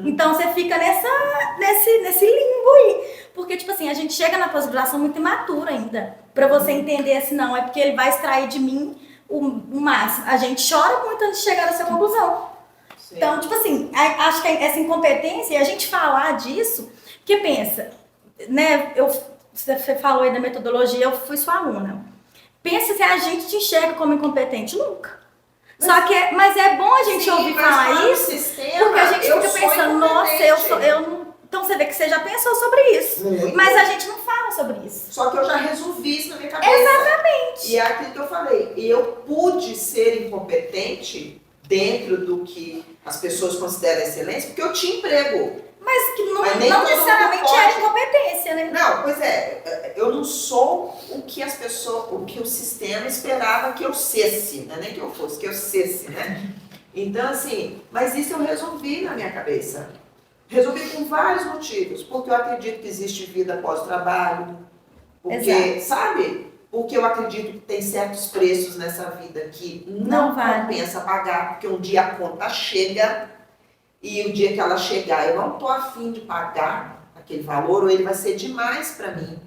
Então você fica nesse limbo aí. Porque, tipo assim, a gente chega na pós-graduação muito imatura ainda. Pra você entender assim, não, é porque ele vai extrair de mim o máximo. A gente chora muito antes de chegar nessa conclusão. Sim. Então, tipo assim, acho que essa incompetência, e a gente falar disso, porque pensa, né, você falou aí da metodologia, eu fui sua aluna. Pensa se a gente te enxerga como incompetente. Nunca. Mas é bom a gente Sim, ouvir mas falar para o isso, sistema, porque a gente eu fica sou pensando, nossa, incompetente. eu não... Então você vê que você já pensou sobre isso. Muito. Mas a gente não fala sobre isso. Só que eu já resolvi isso na minha cabeça. Exatamente. E é aquilo que eu falei. Eu pude ser incompetente dentro do que as pessoas consideram excelência, porque eu tinha emprego. Mas que não Mas nem todo necessariamente mundo era pode. incompetência, né? Não, pois é, eu não sou o que as pessoas, o que o sistema esperava que eu sesse, não é nem que eu fosse, que eu sesse, né? Então, assim, mas isso eu resolvi na minha cabeça. Resolvi com vários motivos, porque eu acredito que existe vida após o trabalho, porque, Exato. sabe? Porque eu acredito que tem certos preços nessa vida que não vale. compensa pagar, porque um dia a conta chega e o dia que ela chegar eu não estou afim de pagar aquele valor ou ele vai ser demais para mim.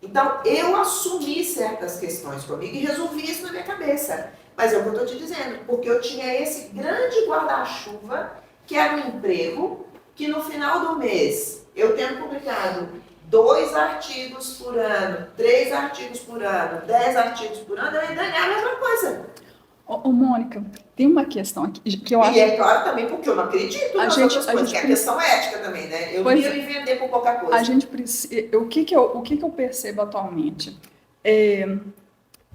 Então, eu assumi certas questões comigo e resolvi isso na minha cabeça. Mas é o que eu estou te dizendo, porque eu tinha esse grande guarda-chuva, que era um emprego, que no final do mês, eu tendo publicado 2 artigos por ano, 3 artigos por ano, 10 artigos por ano, eu ia ganhar a mesma coisa. ô, Mônica, tem uma questão aqui que eu acho... E é claro também porque eu não acredito nas outras coisas, que é a questão ética também, né? Eu não Pois ia me vender por qualquer coisa. A gente precisa... O que eu percebo atualmente?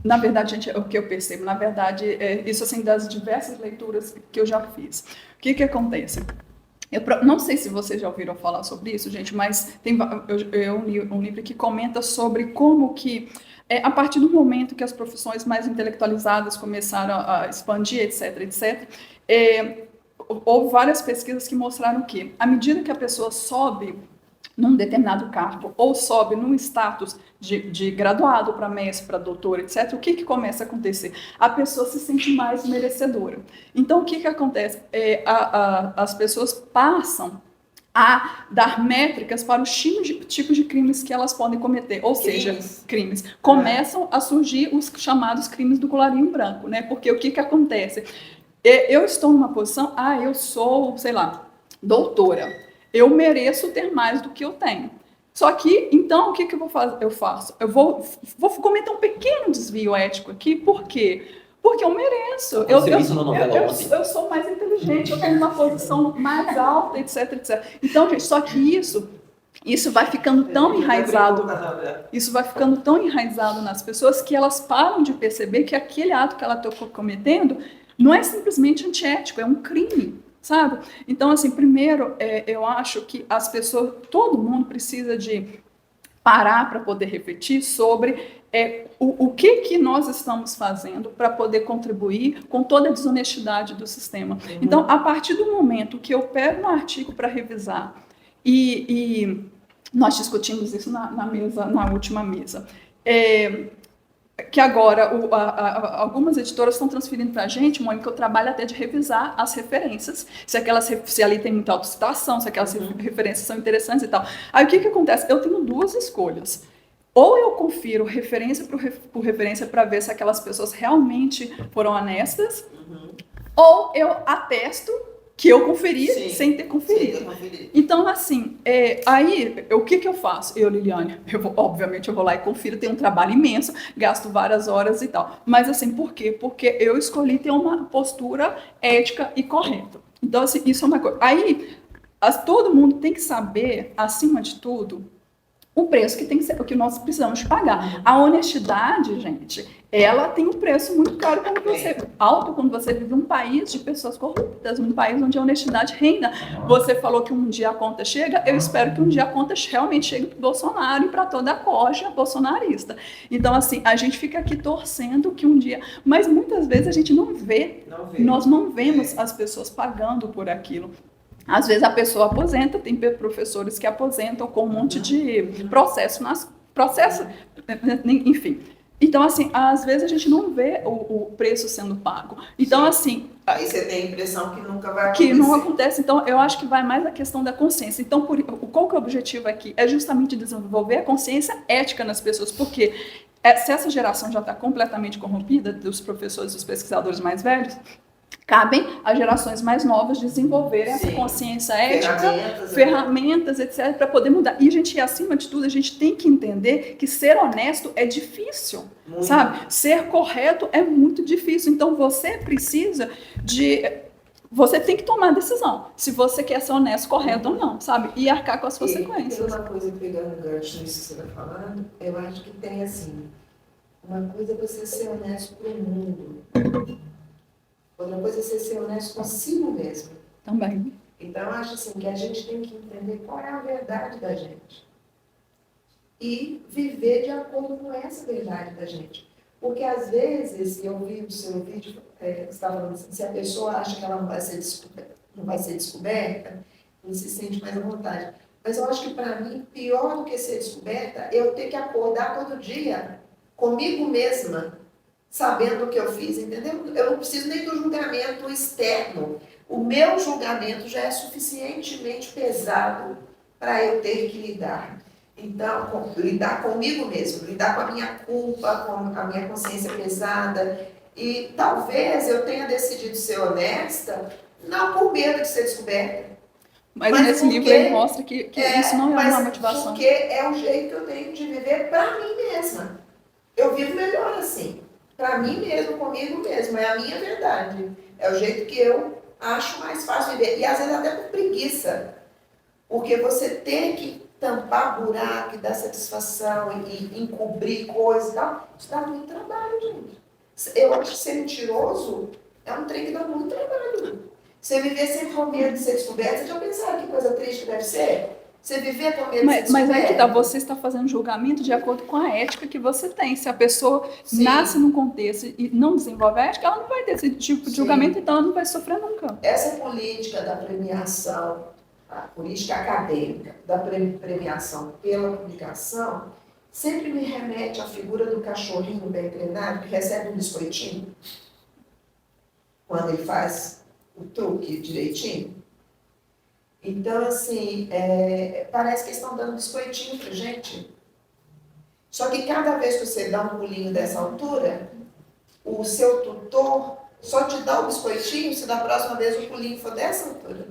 Na verdade, gente, o que eu percebo, na verdade, isso assim, das diversas leituras que eu já fiz. O que acontece? Eu não sei se vocês já ouviram falar sobre isso, gente, mas eu li um livro que comenta sobre como que, a partir do momento que as profissões mais intelectualizadas começaram a expandir, etc., houve várias pesquisas que mostraram que, à medida que a pessoa sobe num determinado cargo, ou sobe num status de graduado para mestre, para doutor, etc., o que começa a acontecer? A pessoa se sente mais merecedora. Então, o que acontece? As pessoas passam a dar métricas para os tipos de crimes que elas podem cometer, ou seja, crimes. Começam a surgir os chamados crimes do colarinho branco, né? Porque o que acontece? Eu estou numa posição, eu sou, sei lá, doutora. Eu mereço ter mais do que eu tenho. Só que, então, o que eu vou fazer? Eu vou cometer um pequeno desvio ético aqui, por quê? Porque eu mereço. Eu sou mais inteligente, eu tenho uma posição mais alta, etc, etc. Então, gente, só que isso vai ficando tão enraizado, nas pessoas que elas param de perceber que aquele ato que ela está cometendo não é simplesmente antiético, é um crime. Sabe? Então, assim, primeiro, eu acho que as pessoas, todo mundo precisa de parar para poder refletir sobre o que nós estamos fazendo para poder contribuir com toda a desonestidade do sistema. Então, a partir do momento que eu pego um artigo para revisar, e nós discutimos isso na última mesa, que agora algumas editoras estão transferindo para a gente, Mônica, o trabalho até de revisar as referências, se ali tem muita autocitação, se aquelas referências são interessantes e tal. Aí o que acontece? Eu tenho 2 escolhas. Ou eu confiro referência por referência para ver se aquelas pessoas realmente foram honestas, ou eu atesto que eu conferi sem ter conferido. Então, assim, aí, o que eu faço? Liliane, obviamente eu vou lá e confiro, tenho um trabalho imenso, gasto várias horas e tal. Mas, assim, por quê? Porque eu escolhi ter uma postura ética e correta. Então, assim, isso é uma coisa. Aí, todo mundo tem que saber, acima de tudo, o preço que tem que ser, o que nós precisamos pagar. A honestidade, gente, ela tem um preço muito caro alto quando você vive num país de pessoas corruptas, um país onde a honestidade reina. Você falou que um dia a conta chega, eu espero que um dia a conta realmente chegue para o Bolsonaro e para toda a corja bolsonarista. Então, assim, a gente fica aqui torcendo que um dia... Mas muitas vezes a gente não vê, nós não vemos as pessoas pagando por aquilo. Às vezes a pessoa aposenta, tem professores que aposentam com um monte de processo, enfim. Então, assim, às vezes a gente não vê o preço sendo pago. Então, assim... Aí você tem a impressão que nunca vai acontecer. Que não acontece. Então, eu acho que vai mais a questão da consciência. Então, qual que é o objetivo aqui? É justamente desenvolver a consciência ética nas pessoas, porque se essa geração já está completamente corrompida, dos professores, dos pesquisadores mais velhos, cabem às gerações mais novas desenvolverem essa consciência ética, ferramentas, etc., para poder mudar. E, gente, acima de tudo, a gente tem que entender que ser honesto é difícil, sabe? Ser correto é muito difícil. Então, você precisa de... Você tem que tomar a decisão, se você quer ser honesto, correto ou não, sabe? E arcar com as consequências. Tem uma coisa, pegando o gancho nisso que você está falando, eu acho que tem, assim, uma coisa é você ser honesto para o mundo. Outra coisa é você ser honesto consigo mesmo. Também. Então, eu acho assim, que a gente tem que entender qual é a verdade da gente. E viver de acordo com essa verdade da gente. Porque, às vezes, eu vi o seu vídeo, você estava falando assim, se a pessoa acha que ela não vai ser descoberta, não se sente mais à vontade. Mas eu acho que, para mim, pior do que ser descoberta, eu ter que acordar todo dia comigo mesma, sabendo o que eu fiz, entendeu? Eu não preciso nem do julgamento externo. O meu julgamento já é suficientemente pesado para eu ter que lidar. Então, lidar comigo mesmo, lidar com a minha culpa, com a minha consciência pesada. E talvez eu tenha decidido ser honesta, não por medo de ser descoberta. Mas nesse livro ele mostra que isso não é uma motivação. Porque é o jeito que eu tenho de viver para mim mesma. Eu vivo melhor assim. Para mim mesmo, comigo mesmo, é a minha verdade. É o jeito que eu acho mais fácil viver. E às vezes até por preguiça. Porque você tem que tampar buraco e dar satisfação e encobrir coisas e tal, isso dá muito trabalho, gente. Eu acho que ser mentiroso é um trem que dá muito trabalho. Você viver sempre com medo de ser descoberto, você já pensaram que coisa triste deve ser? Você viver com medo de ser descoberto? Mas aí que tá, você está fazendo julgamento de acordo com a ética que você tem. Se a pessoa nasce num contexto e não desenvolve a ética, ela não vai ter esse tipo de julgamento, então ela não vai sofrer nunca. Essa política da premiação, a política acadêmica da premiação pela publicação, sempre me remete à figura do cachorrinho bem treinado que recebe um biscoitinho quando ele faz o truque direitinho. Então, assim, parece que estão dando biscoitinho pra gente. Só que cada vez que você dá um pulinho dessa altura, o seu tutor só te dá o biscoitinho se da próxima vez o pulinho for dessa altura.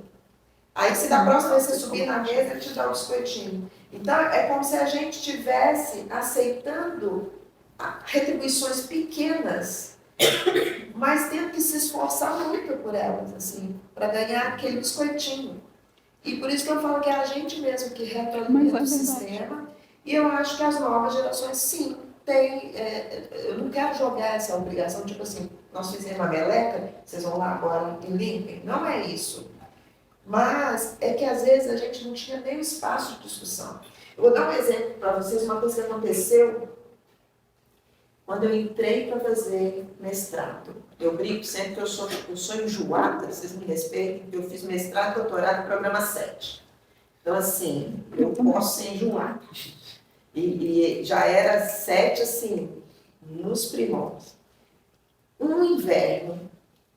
Aí, se da próxima vez você subir na mesa, ele te dá o biscoitinho. Então, é como se a gente estivesse aceitando retribuições pequenas, mas tendo que se esforçar muito por elas, assim, para ganhar aquele biscoitinho. E por isso que eu falo que é a gente mesmo que retroalimenta o sistema. E eu acho que as novas gerações, sim, têm... eu não quero jogar essa obrigação, tipo assim, nós fizemos uma meleca, vocês vão lá agora e limpem. Não é isso. Mas é que às vezes a gente não tinha nem espaço de discussão. Eu vou dar um exemplo para vocês, uma coisa que aconteceu quando eu entrei para fazer mestrado. Eu brinco sempre que eu sou enjoada, vocês me respeitem, eu fiz mestrado, doutorado, programa 7. Então, assim, eu posso ser enjoada. E já era 7, assim, nos primórdios. Um inverno,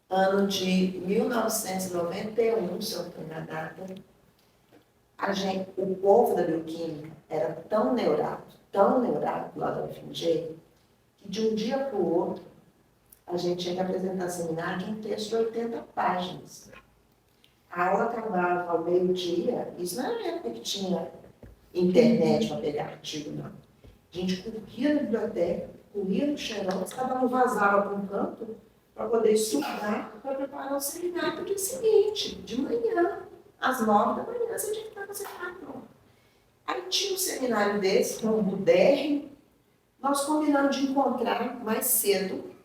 ano de 1991, se eu não estou enganada, o povo da bioquímica era tão neurado lá da UFMG, que de um dia para o outro, a gente tinha que apresentar seminário de um texto de 80 páginas. A aula acabava ao meio-dia, isso não era época que tinha internet para pegar artigo, não. A gente corria na biblioteca, corria no xerox, cada um vazava para um canto para poder estudar, para preparar o seminário do dia seguinte, de manhã, às 9 da manhã, você tinha que estar com o seminário pronto. Aí tinha um seminário desse, que é um DR, nós combinamos de encontrar mais cedo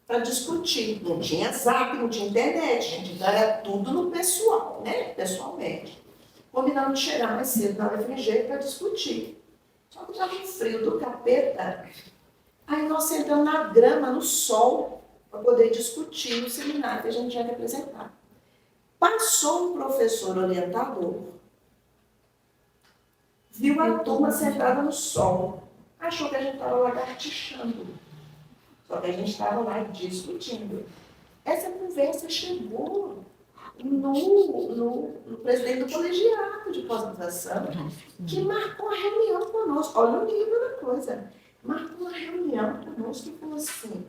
para discutir. Não tinha Zap, não tinha internet, gente, então era tudo no pessoal, né? Pessoalmente. Combinamos de chegar mais cedo na UFMG para discutir. Só que já no frio do capeta, aí nós sentamos na grama, no sol, para poder discutir o seminário que a gente ia representar. Passou um professor orientador, viu a turma sentada no sol, achou que a gente estava lagartixando. Só que a gente estava lá discutindo. Essa conversa chegou no presidente do colegiado de pós-graduação, que marcou a reunião conosco. Olha o nível da coisa. Marcou uma reunião conosco e falou assim: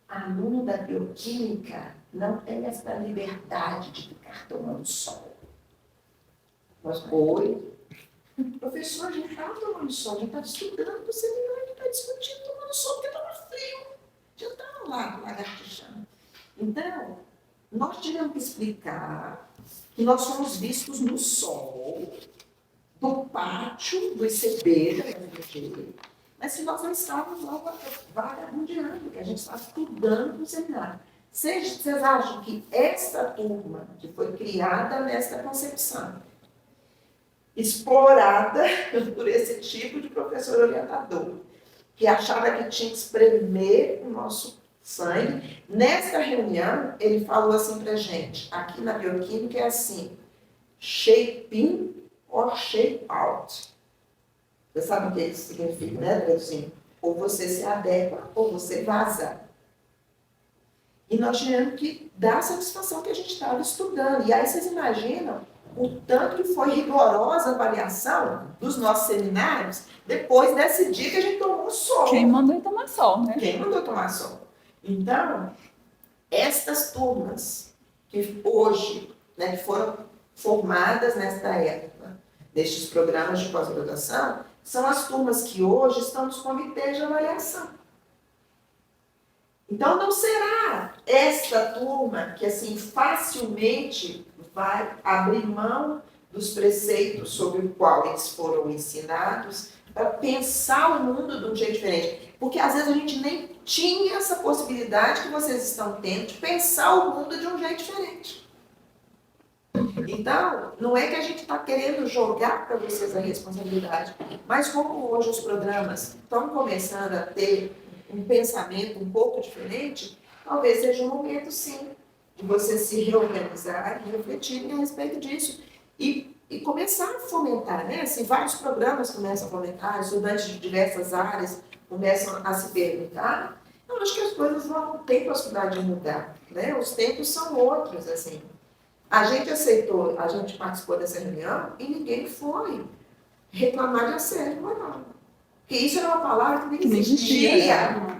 aluno da bioquímica não tem essa liberdade de ficar tomando sol. Nós, oi? Professor, a gente estava tomando sol, a gente estava estudando o seminário, a gente está discutindo tomando sol porque estava frio. A gente estava lá, lagartixando. Então, nós tivemos que explicar que nós fomos vistos no sol do pátio do ICB, da UFMG, mas que nós não estávamos lá vagabundeando, que a gente estava estudando no seminário. Vocês acham que esta turma, que foi criada nesta concepção, explorada por esse tipo de professor orientador, que achava que tinha que espremer o nosso sangue. Nesta reunião, ele falou assim para a gente, aqui na bioquímica é assim, shape in or shape out. Você sabe o que isso significa, né, Traduzinho? Ou você se adequa, ou você vaza. E nós tivemos que dar a satisfação que a gente estava estudando. E aí vocês imaginam o tanto que foi rigorosa a avaliação dos nossos seminários depois desse dia que a gente tomou sol. Quem mandou tomar sol, né? Quem mandou tomar sol? Então, estas turmas que hoje, né, que foram formadas nesta época, destes programas de pós-graduação, são as turmas que hoje estão nos comitês de avaliação. Então, não será esta turma que, assim, facilmente vai abrir mão dos preceitos sobre o qual eles foram ensinados para pensar o mundo de um jeito diferente. Porque, às vezes, a gente nem tinha essa possibilidade que vocês estão tendo de pensar o mundo de um jeito diferente. Então, não é que a gente está querendo jogar para vocês a responsabilidade, mas como hoje os programas estão começando a ter um pensamento um pouco diferente, talvez seja um momento, sim, de vocês se reorganizarem e refletirem a respeito disso. E começar a fomentar, né? Assim, vários programas começam a fomentar, estudantes de diversas áreas começam a se perguntar. Eu acho que as coisas vão ter possibilidade de mudar, né? Os tempos são outros, assim. A gente aceitou, a gente participou dessa reunião e ninguém foi reclamar de assédio moral. Porque isso era uma palavra que nem existia.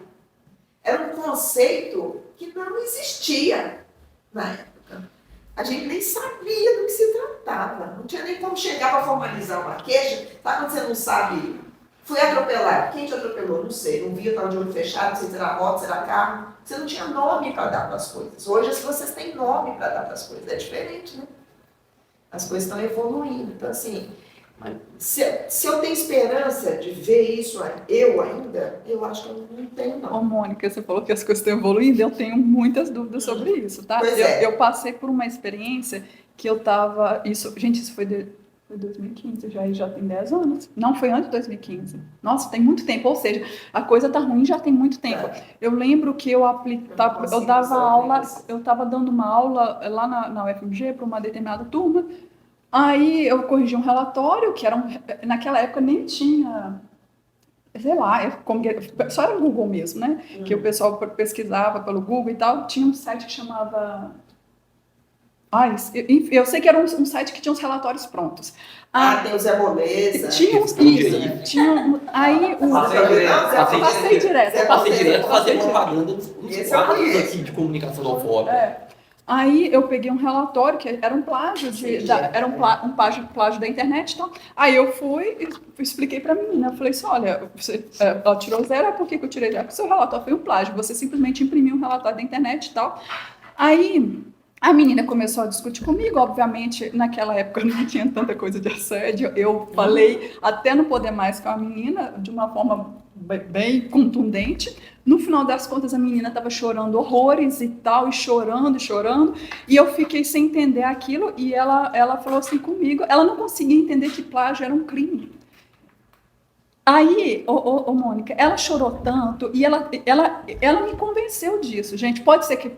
Era um conceito que não existia na época. A gente nem sabia do que se tratava. Não tinha nem como chegar para formalizar uma queixa. Sabe quando você não sabe? Fui atropelado. Quem te atropelou? Não sei. Não via, estava de olho fechado, não sei se era moto, se era carro. Você não tinha nome para dar para as coisas. Hoje vocês têm nome para dar para as coisas. É diferente, né? As coisas estão evoluindo. Então, assim, se eu tenho esperança de ver isso eu ainda, eu acho que eu não tenho, não. Ô, Mônica, você falou que as coisas estão evoluindo, eu tenho muitas dúvidas sobre isso, tá? Pois é. Eu passei por uma experiência que eu tava... Gente, isso foi 2015, já tem 10 anos. Não, foi antes de 2015. Nossa, tem muito tempo, ou seja, a coisa tá ruim já tem muito tempo. Eu lembro que eu dava aula, eu estava dando uma aula lá na UFMG para uma determinada turma. Aí eu corrigi um relatório, que naquela época nem tinha, sei lá, só era o Google mesmo, né? Que o pessoal pesquisava pelo Google e tal. Tinha um site que chamava... eu sei que era um site que tinha os relatórios prontos. Tem o Zé Moleza. Tinha uns... Aí Passei direto Passei fazer propaganda nos Esse quadros é o aqui de comunicação do fórum. Aí eu peguei um relatório que era um plágio plágio da internet e tal. Aí eu fui e expliquei para a menina, eu falei assim, olha, ela tirou 0, por que eu tirei 0? Porque o seu relatório foi um plágio, você simplesmente imprimiu um relatório da internet e tal. Aí a menina começou a discutir comigo, obviamente, naquela época não tinha tanta coisa de assédio, eu falei até não poder mais com a menina, de uma forma bem contundente. No final das contas, a menina estava chorando horrores e tal, e chorando, e eu fiquei sem entender aquilo, e ela falou assim comigo, ela não conseguia entender que plágio era um crime. Aí, Mônica, ela chorou tanto, e ela me convenceu disso, gente, pode ser que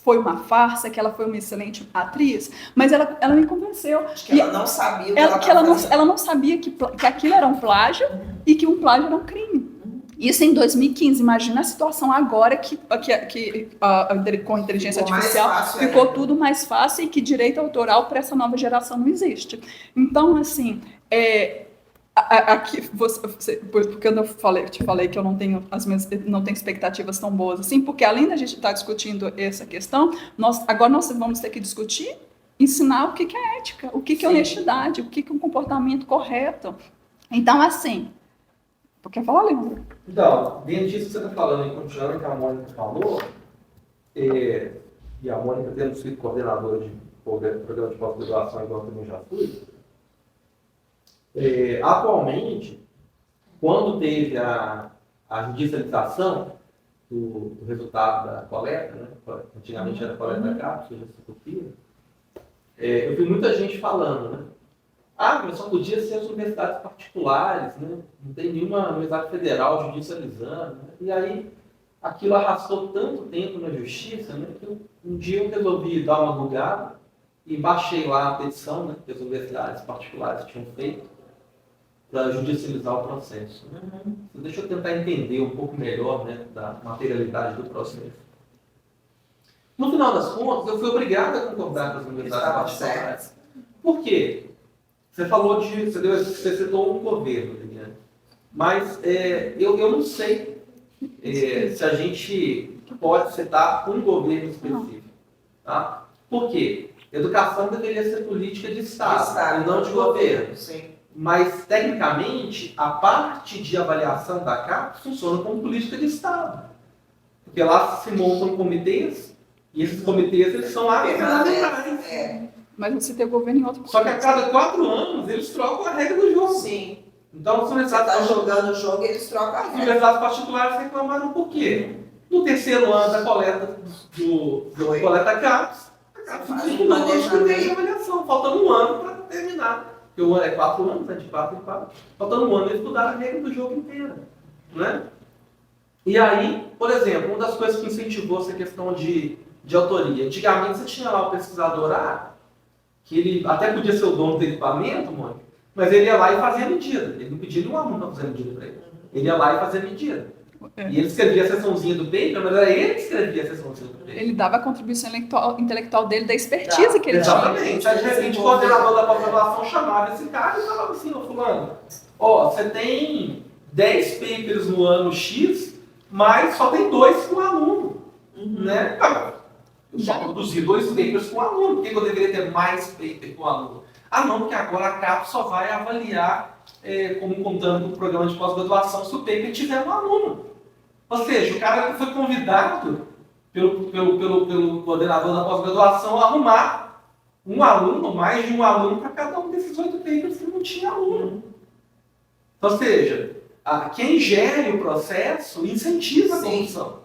foi uma farsa, que ela foi uma excelente atriz, mas ela me convenceu. Acho que ela não sabia o que ela não sabia que aquilo era um plágio e que um plágio era um crime. Isso em 2015. Imagina a situação agora que com a inteligência artificial ficou tudo mais fácil e que direito autoral para essa nova geração não existe. Então, assim, aqui porque eu te falei que eu não tenho expectativas tão boas assim, porque além da gente estar discutindo essa questão, agora nós vamos ter que discutir, ensinar o que é ética, o que é honestidade, o que é um comportamento correto. Então, assim, tu quer falar, Leandro? Então, dentro disso que você está falando, e continuando o que a Mônica falou, e a Mônica tendo sido coordenadora de programa de pós-graduação, igual eu também já fui, atualmente, quando teve a judicialização do resultado da coleta, né? Antigamente era coleta CAPES, hoje é Copia, eu vi muita gente falando, né? Mas só podia ser as universidades particulares, né? Não tem nenhuma universidade federal judicializando, né? E aí aquilo arrastou tanto tempo na justiça, né? Que um dia eu resolvi dar uma bugada e baixei lá a petição, né? Que as universidades particulares tinham feito para judicializar o processo. Né? Então, deixa eu tentar entender um pouco melhor, né, da materialidade do processo. No final das contas, eu fui obrigado a concordar com as universidades particulares. Por quê? Você citou um governo, né? Mas eu não sei se a gente pode citar um governo específico. Tá? Por quê? Educação deveria ser política de Estado e não de governo. Sim. Mas, tecnicamente, a parte de avaliação da CAPES funciona como política de Estado. Porque lá se montam comitês, e esses comitês eles são lá fundamentais. Mas você tem o governo em outro. Só que a cada 4 anos eles trocam a regra do jogo. Sim. Então, se Você está jogando o jogo, eles trocam a as regra. universidades particulares reclamaram por quê? No terceiro ano da coleta do coleta CAPES, a CAPES não tem avaliação, faltando um ano para terminar. Porque o ano é 4 anos, né, de 4 em 4. Faltando um ano, eles estudaram a regra do jogo inteira. Né? E aí, por exemplo, uma das coisas que incentivou essa questão de autoria. Antigamente você tinha lá o pesquisador que ele até podia ser o dono do equipamento, mas ele ia lá e fazia medida. Ele não pedia nenhum aluno para fazer medida para ele. Ele ia lá e fazia medida. E ele escrevia a seçãozinha do paper, mas era ele que escrevia a seçãozinha do paper. Ele dava a contribuição intelectual dele, da expertise que ele tinha. Exatamente. Aí, de repente, o coordenador da pós-graduação chamava esse cara e falava assim, fulano, você tem 10 papers no ano X, mas só tem 2 com aluno. Né? Eu só produzi 2 papers com aluno, por que eu deveria ter mais paper com aluno? Não, porque agora a CAPES só vai avaliar, como contando com o programa de pós-graduação, se o paper tiver um aluno. Ou seja, o cara foi convidado pelo coordenador da pós-graduação a arrumar um aluno, mais de um aluno, para cada um desses 8 papers que não tinha aluno. Ou seja, quem gere o processo incentiva a corrupção.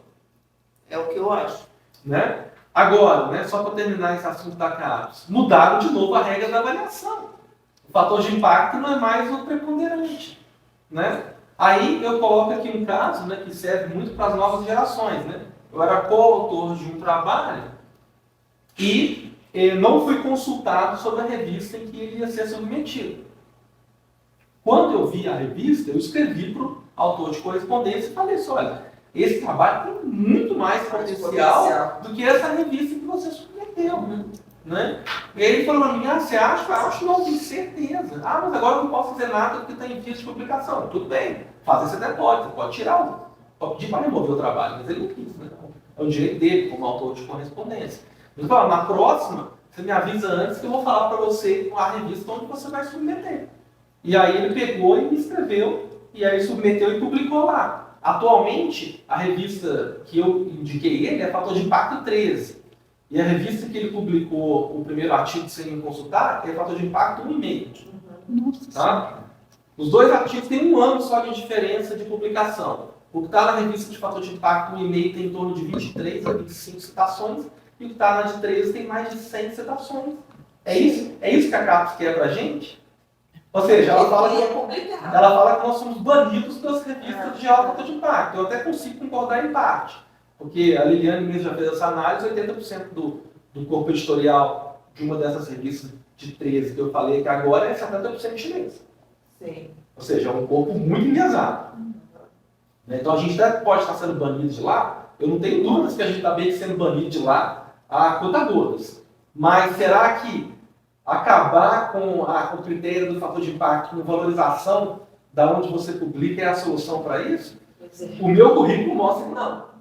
É o que eu acho. Né? Agora, né, só para terminar esse assunto da CAPES, mudaram de novo a regra da avaliação. O fator de impacto não é mais o preponderante. Né? Aí eu coloco aqui um caso, né, que serve muito para as novas gerações. Né? Eu era coautor de um trabalho e não fui consultado sobre a revista em que ele ia ser submetido. Quando eu vi a revista, eu escrevi para o autor de correspondência e falei assim, olha, esse trabalho tem muito mais potencial do que essa revista que você submeteu. Né? E ele falou para mim, você acha? Eu acho, não, tenho certeza. Mas agora eu não posso fazer nada porque está em vias de publicação. Tudo bem, fazer você até pode, você pode tirar pode pedir para remover o trabalho, mas ele não quis. Né? É o direito dele como autor de correspondência. Eu falo, na próxima, você me avisa antes que eu vou falar para você a revista onde você vai submeter. E aí ele pegou e me escreveu, e aí submeteu e publicou lá. Atualmente, a revista que eu indiquei ele é Fator de Impacto 13. E a revista que ele publicou o primeiro artigo sem me consultar é Fator de Impacto 1,5. Tá? Os dois artigos têm 1 ano só de diferença de publicação. O que está na revista de Fator de Impacto 1,5 tem em torno de 23 a 25 citações, e o que está na de 13 tem mais de 100 citações. É isso que a CAPES quer para a gente? Ou seja, ela fala que nós somos banidos das revistas de alto fator de impacto. Eu até consigo concordar em parte. Porque a Liliane mesmo já fez essa análise, 80% do corpo editorial de uma dessas revistas de 13 que eu falei aqui agora é 70% chinês. Sim. Ou seja, é um corpo muito enviesado. Então a gente até pode estar sendo banido de lá, eu não tenho dúvidas que a gente está bem sendo banido de lá a conta-gotas. Mas será que acabar com o critério do fator de impacto com valorização da onde você publica é a solução para isso? O meu currículo mostra que não.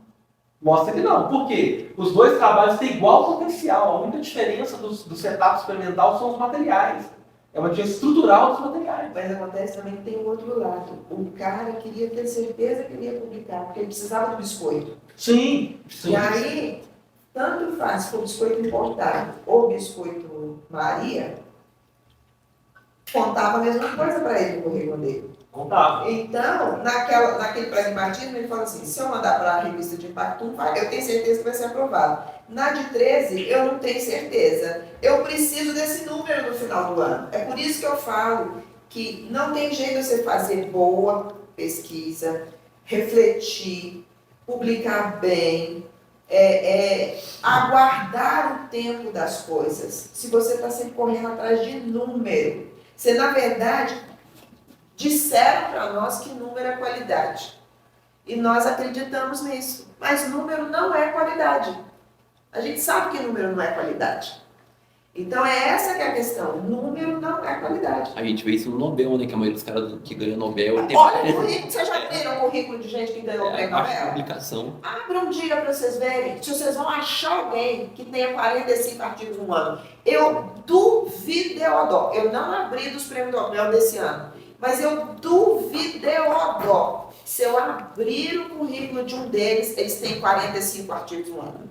Mostra que não. Por quê? Os dois trabalhos têm igual potencial. A única diferença do setup experimental são os materiais. É uma diferença estrutural dos materiais. Mas acontece também que tem o outro lado. O cara queria ter certeza que ele ia publicar, porque ele precisava do biscoito. Sim. E aí, tanto faz se for biscoito importado ou biscoito Maria, contava a mesma coisa para ele no currículo dele. Contava. Então, naquele pragmatismo, ele fala assim, se eu mandar para a revista de impacto 1, eu tenho certeza que vai ser aprovado. Na de 13, eu não tenho certeza. Eu preciso desse número no final do ano. É por isso que eu falo que não tem jeito de você fazer boa pesquisa, refletir, publicar bem, aguardar o tempo das coisas. Se você está sempre correndo atrás de número. Você, na verdade, disseram para nós que número é qualidade. E nós acreditamos nisso. Mas número não é qualidade. A gente sabe que número não é qualidade. Então é essa que é a questão. Número não é qualidade. A gente vê isso no Nobel, né? Que a maioria dos caras que ganham Nobel tem Olha o currículo. Vocês já viram o currículo de gente que ganhou o prêmio Nobel? publicação. Abra um dia para vocês verem. Se vocês vão achar alguém que tenha 45 artigos no ano. Eu duvido, Deodó. Eu não abri dos prêmios Nobel desse ano. Mas eu duvido, Deodó. Se eu abrir o currículo de um deles, eles têm 45 artigos no ano.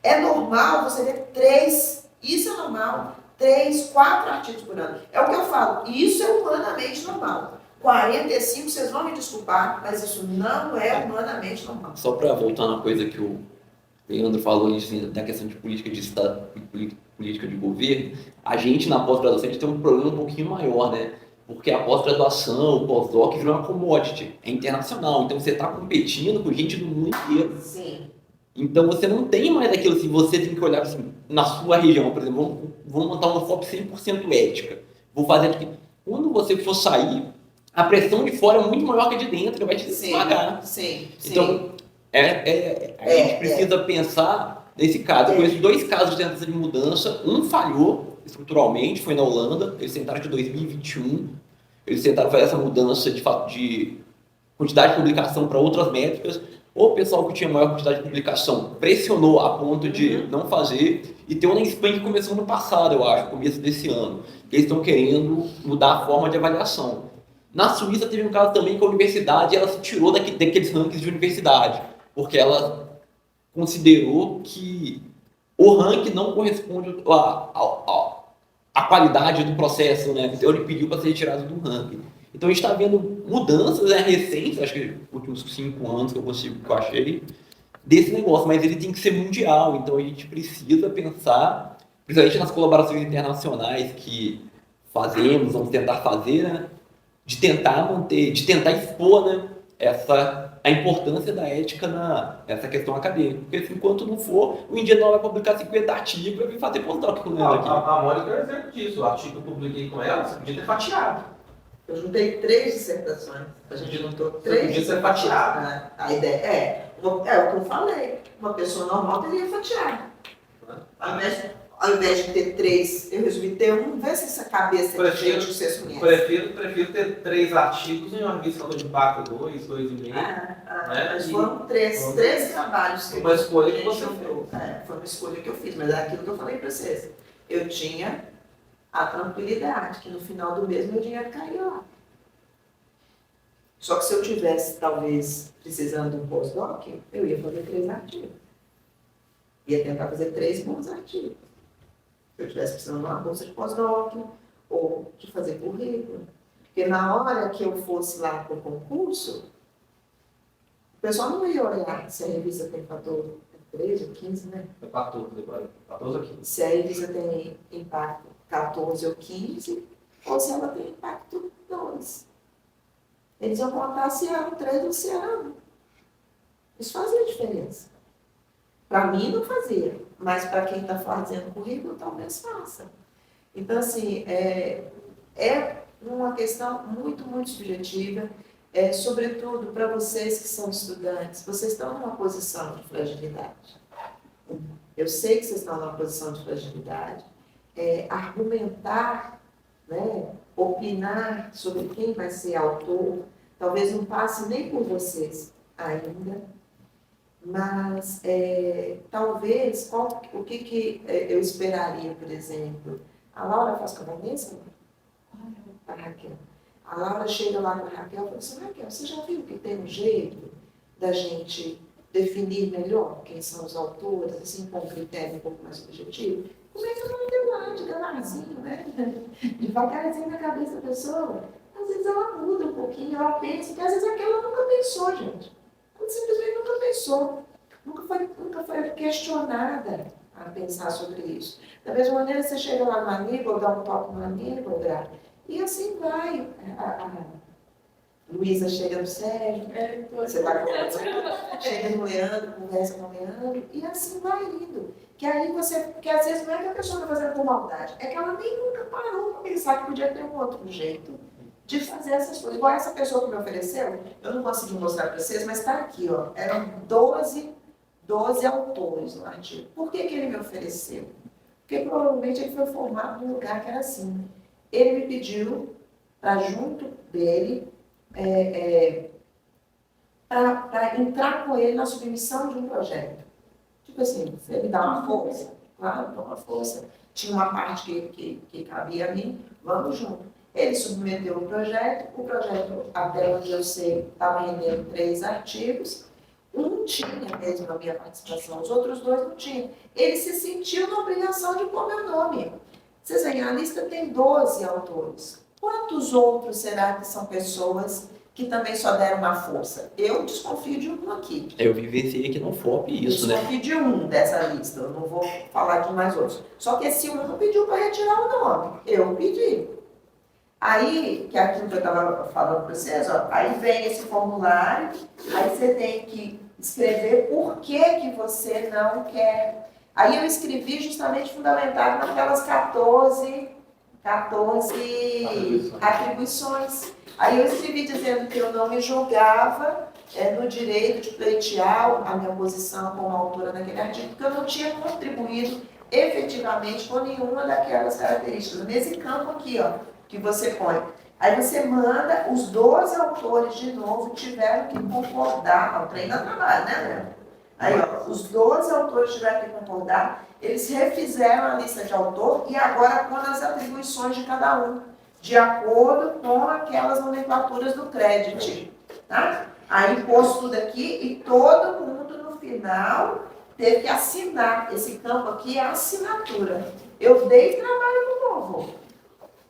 É normal você ver 3, isso é normal, 3, 4 artigos por ano. É o que eu falo, isso é humanamente normal. 45, vocês vão me desculpar, mas isso não é humanamente normal. Só para voltar na coisa que o Leandro falou assim, da questão de política de Estado e política de governo, a gente na pós-graduação tem um problema um pouquinho maior, né? Porque a pós-graduação, o pós-doc virou uma commodity, é internacional, então você está competindo com gente do mundo inteiro. Sim. Então você não tem mais aquilo assim, você tem que olhar assim, na sua região, por exemplo, vamos montar uma FOP 100% ética. Vou fazer aqui. Quando você for sair, a pressão de fora é muito maior que a de dentro, vai te esmagar. Sim. Então, a gente precisa pensar nesse caso. Eu conheço 2 casos de tentativa de mudança. Um falhou estruturalmente, foi na Holanda. Eles tentaram de 2021. Eles tentaram fazer essa mudança de quantidade de publicação para outras métricas. O pessoal que tinha maior quantidade de publicação pressionou a ponto de não fazer. E tem uma na Espanha que começou no passado, eu acho, começo desse ano. Que eles estão querendo mudar a forma de avaliação. Na Suíça teve um caso também que a universidade ela se tirou daqueles rankings de universidade. Porque ela considerou que o ranking não corresponde à qualidade do processo, né? Então ele pediu para ser retirado do ranking. Então a gente está vendo mudanças recentes, acho que nos últimos 5 anos que eu achei, desse negócio, mas ele tem que ser mundial, então a gente precisa pensar, principalmente nas colaborações internacionais que fazemos, vamos tentar fazer, né? De tentar manter, de tentar expor, né? A importância da ética nessa questão acadêmica. Porque enquanto não for, o Índia não vai publicar 50 artigos e vai fazer pós-doc com ela aqui. A Mônica é um exemplo disso. O artigo que eu publiquei com ela, você podia ter fatiado. Eu juntei 3 dissertações. A gente juntou 3 podia ser fatiado. A ideia é o que eu falei. Uma pessoa normal teria fatiado. ao invés de ter 3, eu resolvi ter um. Vê se essa cabeça de gente que vocês conhecem. Prefiro ter 3 artigos em uma revista de impacto 2, 2,5. Né? Mas foram três trabalhos que uma escolha que você foi uma escolha que eu fiz, mas é aquilo que eu falei para vocês. Eu tinha a tranquilidade que no final do mês meu dinheiro caiu lá. Só que se eu tivesse, talvez, precisando de um pós-doc, eu ia fazer 3 artigos. Ia tentar fazer 3 bons artigos. Se eu estivesse precisando de uma bolsa de pós-doc, ou de fazer currículo. Porque na hora que eu fosse lá para o concurso, o pessoal não ia olhar se a revista tem 13 ou 15, né? É 14 agora. 14 ou 15. Se a revista tem impacto 14 ou 15, ou se ela tem impacto 2. Eles iam contar se era um 3 ou se era 1. Isso fazia diferença. Para mim não fazia, mas para quem está fazendo currículo talvez faça. Então, assim, é uma questão muito, muito subjetiva, sobretudo para vocês que são estudantes, vocês estão numa posição de fragilidade. Eu sei que vocês estão numa posição de fragilidade. Argumentar, né, opinar sobre quem vai ser autor, talvez não passe nem por vocês ainda, mas talvez, o que eu esperaria, por exemplo? A Laura faz com a Vanessa? A Raquel. A Laura chega lá com a Raquel e fala assim, Raquel, você já viu que tem um jeito da gente definir melhor quem são os autores, assim, com um critério um pouco mais objetivo? Como é que eu não entendo lá, devagarzinho, né? Devagarzinho na cabeça da pessoa. Às vezes ela muda um pouquinho, ela pensa, que às vezes aquela nunca pensou, gente. Ela simplesmente nunca pensou. Nunca foi questionada a pensar sobre isso. Da mesma maneira, você chega lá no Aníbal, dá um toque no Aníbal, e assim vai. A Luísa chega no Sérgio, você vai conversando, chega no Leandro, conversa com o Leandro, e assim vai indo. Que aí porque às vezes não é que a pessoa está fazendo por maldade, é que ela nem nunca parou para pensar que podia ter um outro jeito de fazer essas coisas. Igual essa pessoa que me ofereceu, eu não consegui mostrar para vocês, mas está aqui, ó. Eram 12 autores no artigo. Por que ele me ofereceu? Porque provavelmente ele foi formado num lugar que era assim. Ele me pediu para junto dele, para entrar com ele na submissão de um projeto. Tipo assim, você me dá uma força? Claro, dá uma força. Tinha uma parte que cabia a mim, vamos junto. Ele submeteu o projeto, até onde eu sei, estava rendendo 3 artigos. Um tinha mesmo a minha participação, os outros 2 não tinham. Ele se sentiu na obrigação de pôr meu nome. Vocês veem, a lista tem 12 autores. Quantos outros será que são pessoas que também só deram uma força? Eu desconfio de um aqui. Eu vivenciei aqui no FOP isso, né? Eu desconfio de um dessa lista, eu não vou falar de mais outros. Só que esse um pediu para retirar o nome. Eu pedi. Aí, que é aquilo que eu estava falando para vocês, ó, aí vem esse formulário, aí você tem que escrever por que você não quer. Aí eu escrevi justamente fundamentado naquelas 14 atribuições. Aí eu escrevi dizendo que eu não me julgava no direito de pleitear a minha posição como autora naquele artigo, porque eu não tinha contribuído efetivamente com nenhuma daquelas características. Nesse campo aqui, ó, que você põe. Aí você manda, os 12 autores de novo tiveram que concordar, o trem dá trabalho, né, Léo? Aí, ó, os 12 autores tiveram que concordar, eles refizeram a lista de autor e agora põem as atribuições de cada um, de acordo com aquelas nomenclaturas do crédito, tá? Aí pôs tudo aqui e todo mundo no final teve que assinar. Esse campo aqui é a assinatura. Eu dei trabalho pro povo.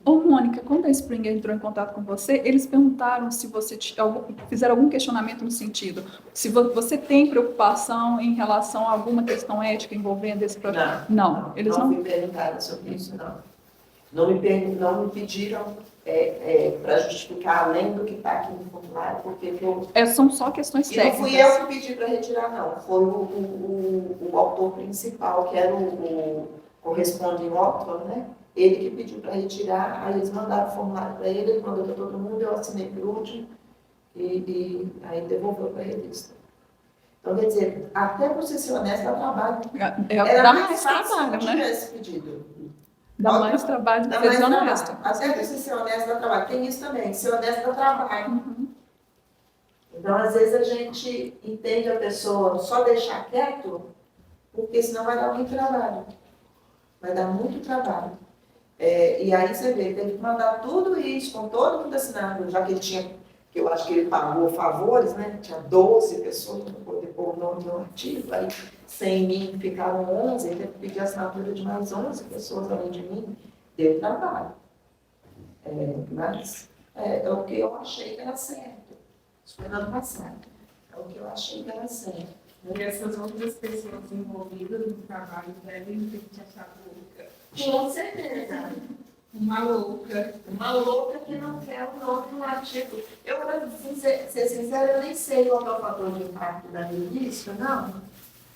Ô, Mônica, quando a Springer entrou em contato com você, eles perguntaram se você fizeram algum questionamento no sentido, se você tem preocupação em relação a alguma questão ética envolvendo esse projeto? Não, eles não me perguntaram sobre isso, não. Não me pediram para justificar além do que está aqui no formulário, porque são só questões técnicas. E não fui eu que pedi para retirar, não. Foi o autor principal, que era o corresponding author, né? Ele que pediu para retirar, aí eles mandaram o formulário para ele mandou para todo mundo, eu assinei por último, e aí devolveu para a revista. Então, quer dizer, até você ser honesto, dá trabalho. Dá mais fácil se trabalho, não né? tivesse pedido. Dá mais trabalho do Dá que mais desonesto. trabalho. Até você ser honesto, dá trabalho. Tem isso também, ser honesto dá trabalho. Uhum. Então, às vezes, a gente entende a pessoa só deixar quieto, porque senão vai dar muito trabalho. Vai dar muito trabalho. E aí você vê, teve que mandar tudo isso, com todo mundo assinando, já que ele tinha, que eu acho que ele pagou favores, né? Tinha 12 pessoas para poder pôr o nome no artigo, aí 100 mil ficaram 11, ele teve que pedir a assinatura de mais 11 pessoas além de mim, deu trabalho. Mas é o que eu achei que era certo. Isso foi no ano passado. É o que eu achei que era certo. E essas outras pessoas envolvidas no trabalho devem ter te achado louca. Com certeza. Uma louca. Uma louca que não quer o nome no artigo. Eu, para ser sincera, eu nem sei qual é o fator de impacto da ministra, não.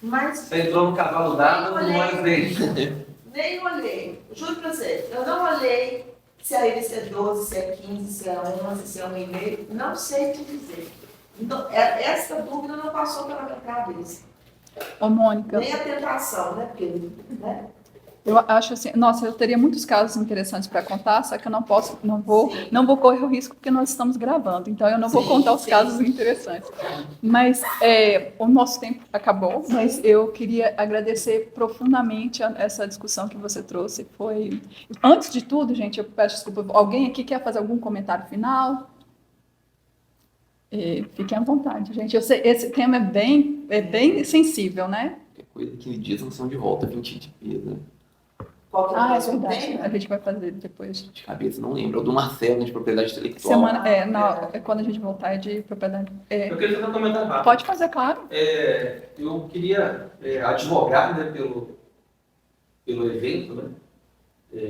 Mas Você entrou no cavalo d'água, não olha dele. nem olhei. Juro para você, eu não olhei se a revista é 12, se é 15, se é 11, se é 1,5. Não sei te dizer. Não, essa dúvida não passou pela minha cabeça. Ô, Mônica, Nem a tentação, né? Porque, né? eu acho assim, nossa, eu teria muitos casos interessantes para contar, só que eu não vou correr o risco porque nós estamos gravando, então eu não vou contar os casos interessantes. Mas o nosso tempo acabou, mas eu queria agradecer profundamente essa discussão que você trouxe. Foi, antes de tudo, gente, eu peço desculpa. Alguém aqui quer fazer algum comentário final? Fiquem à vontade, gente. Eu sei, esse tema é bem sensível, né? Qualquer coisa que me diz, não são de volta, 20 de peso. Qual que é o É próximo verdade. tema? A gente vai fazer depois. De cabeça, não lembro. É o do Marcelo, de propriedade intelectual. Semana, quando a gente voltar de propriedade. Eu queria fazer um comentário rápido. Pode fazer, claro. Eu queria advogar, né, pelo evento, né,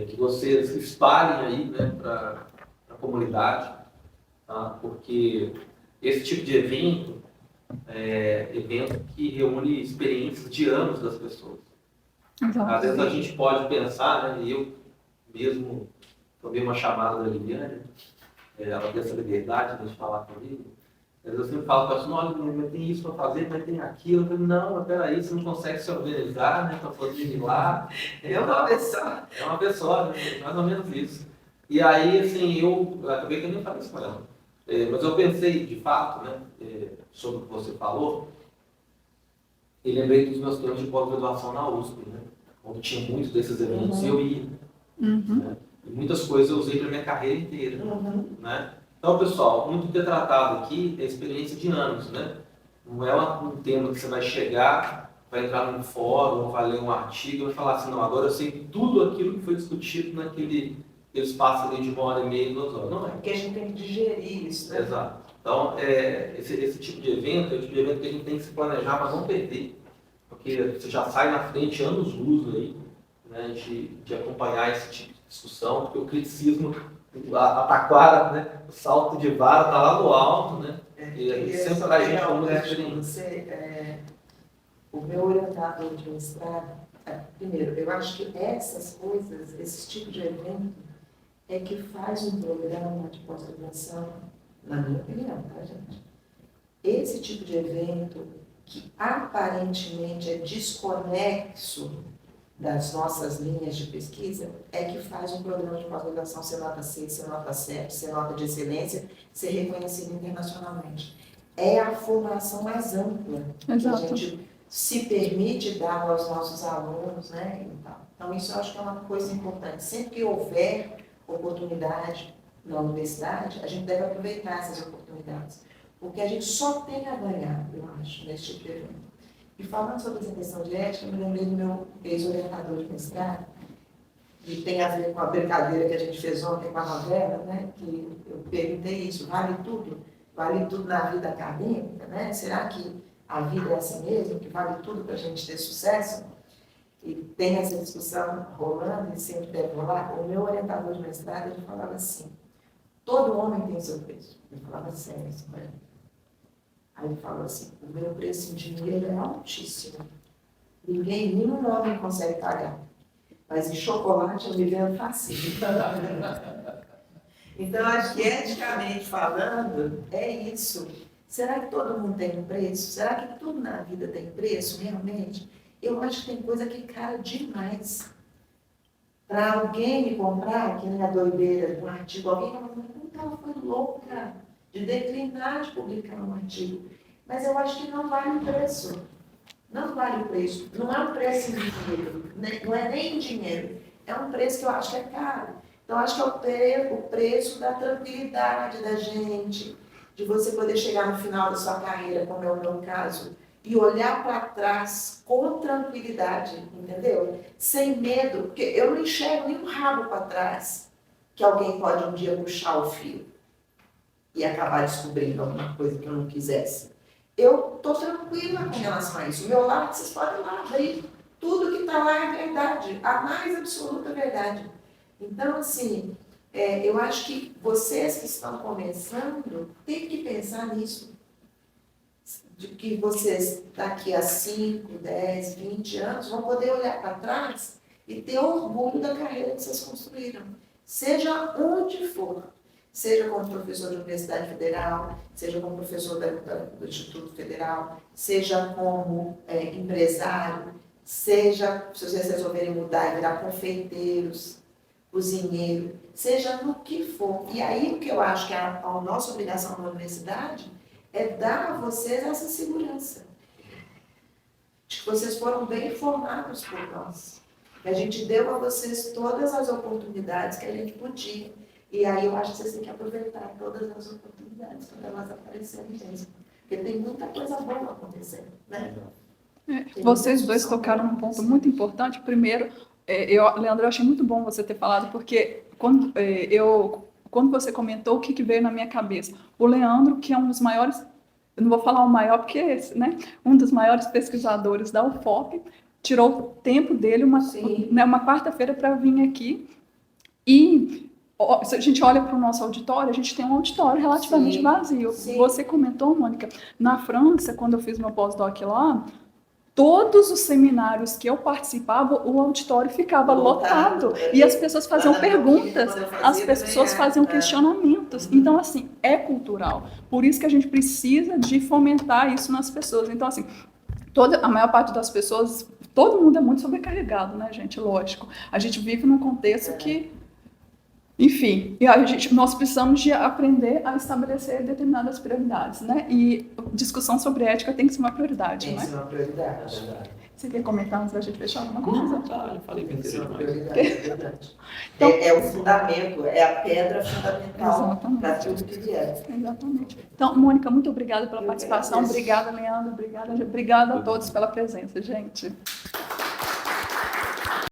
que vocês espalhem aí, né, para a comunidade, tá? Porque esse tipo de evento é evento que reúne experiências de anos das pessoas. Às vezes a gente pode pensar, né, eu mesmo tomei uma chamada da Liliane, ela tem essa liberdade de falar comigo. Às vezes eu sempre falo para ela, olha, mas tem isso para fazer, mas tem aquilo. Eu falo, não, mas peraí, você não consegue se organizar, né, para poder ir lá. É uma pessoa. É uma pessoa, né, mais ou menos isso. E aí, assim, eu acabei que eu nem falei isso com ela. Mas eu pensei, de fato, né, sobre o que você falou, e lembrei dos meus planos de pós-graduação na USP, né, onde tinha muitos desses eventos e eu ia. Né, e muitas coisas eu usei para minha carreira inteira. Né? Então, pessoal, muito ter tratado aqui é experiência de anos. Né? Não é um tema que você vai chegar, vai entrar num fórum, vai ler um artigo e vai falar assim, não, agora eu sei tudo aquilo que foi discutido naquele espaço ali de 1h30, 2 horas. Não é. Porque a gente tem que digerir isso, né? Exato. Então, esse tipo de evento é o tipo de evento que a gente tem que se planejar para não perder. Porque você já sai na frente anos-luz aí, né, de acompanhar esse tipo de discussão, porque o criticismo, a taquara, né, o salto de vara está lá no alto, né? E sempre a gente como o meu orientador de mestrado, primeiro, eu acho que essas coisas, esse tipo de evento, é que faz um programa de pós-graduação, na minha opinião, tá, gente? Esse tipo de evento, que aparentemente é desconexo das nossas linhas de pesquisa, é que faz um programa de pós-graduação ser nota 6, ser nota 7, ser nota de excelência, ser reconhecido internacionalmente. É a formação mais ampla que a gente se permite dar aos nossos alunos, né? Então, isso eu acho que é uma coisa importante. Sempre que houver oportunidade na universidade, a gente deve aproveitar essas oportunidades. Porque a gente só tem a ganhar, eu acho, nesse tipo de evento. E falando sobre essa questão de ética, eu me lembrei do meu ex-orientador de mestrado, e tem a ver com a brincadeira que a gente fez ontem com a novela, né? Que eu perguntei isso, vale tudo? Vale tudo na vida acadêmica, né? Será que a vida é assim mesmo, que vale tudo para a gente ter sucesso? E tem essa discussão rolando, e sempre deve rolar. O meu orientador de mestrado, ele falava assim, todo homem tem seu preço. Ele falava sério isso para ele. Aí ele falou assim, o meu preço em dinheiro é altíssimo. Nenhum homem consegue pagar. Mas em chocolate eu me vendo facinho. Então, acho que eticamente falando, é isso. Será que todo mundo tem um preço? Será que tudo na vida tem preço, realmente? Eu acho que tem coisa que é cara demais. Para alguém me comprar, que nem a doideira de um artigo, alguém vai falar, então ela foi louca de declinar de publicar um artigo. Mas eu acho que não vale o preço. Não vale o preço. Não é um preço em dinheiro, não é nem em dinheiro. É um preço que eu acho que é caro. Então, acho que é o preço da tranquilidade da gente, de você poder chegar no final da sua carreira, como é o meu caso, e olhar para trás com tranquilidade, entendeu? Sem medo, porque eu não enxergo nenhum rabo para trás que alguém pode um dia puxar o fio e acabar descobrindo alguma coisa que eu não quisesse. Eu estou tranquila com relação a isso. O meu lado, vocês podem lá ver. Tudo que está lá é verdade, a mais absoluta verdade. Então, assim, eu acho que vocês que estão começando têm que pensar nisso. De que vocês, daqui a 5, 10, 20 anos, vão poder olhar para trás e ter orgulho da carreira que vocês construíram. Seja onde for. Seja como professor de Universidade Federal, seja como professor do Instituto Federal, seja como empresário, seja, se vocês resolverem mudar e virar confeiteiros, cozinheiro, seja no que for. E aí o que eu acho que a nossa obrigação na universidade é dar a vocês essa segurança. De que vocês foram bem informados por nós. Que a gente deu a vocês todas as oportunidades que a gente podia. E aí eu acho que vocês têm que aproveitar todas as oportunidades quando elas aparecerem mesmo. Porque tem muita coisa boa acontecendo, né? Vocês dois tocaram num ponto muito importante. Primeiro, Leandro, eu achei muito bom você ter falado, porque quando você comentou, o que veio na minha cabeça? O Leandro, que é um dos maiores, eu não vou falar o maior porque é esse, né? Um dos maiores pesquisadores da UFOP, tirou o tempo dele, uma quarta-feira, para vir aqui. E se a gente olha para o nosso auditório, a gente tem um auditório relativamente vazio. Sim. Você comentou, Mônica, na França, quando eu fiz meu pós-doc lá, todos os seminários que eu participava, o auditório ficava lotado. E as pessoas faziam perguntas, as pessoas faziam questionamentos. Então, assim, é cultural. Por isso que a gente precisa de fomentar isso nas pessoas. Então, assim, a maior parte das pessoas, todo mundo é muito sobrecarregado, né, gente? Lógico. A gente vive num contexto que... Enfim, nós precisamos de aprender a estabelecer determinadas prioridades, né? E discussão sobre ética tem que ser uma prioridade, Tem né? que ser uma prioridade. Você quer comentar antes da gente fechar alguma coisa? Eu falei Tem que ser besteira uma demais. prioridade, é verdade. Então- É o fundamento, é a pedra fundamental Exatamente. para tudo que vier. Exatamente. Então, Mônica, muito obrigada pela Eu participação. agradeço. Obrigada, Leandro. Obrigada a todos pela presença, gente.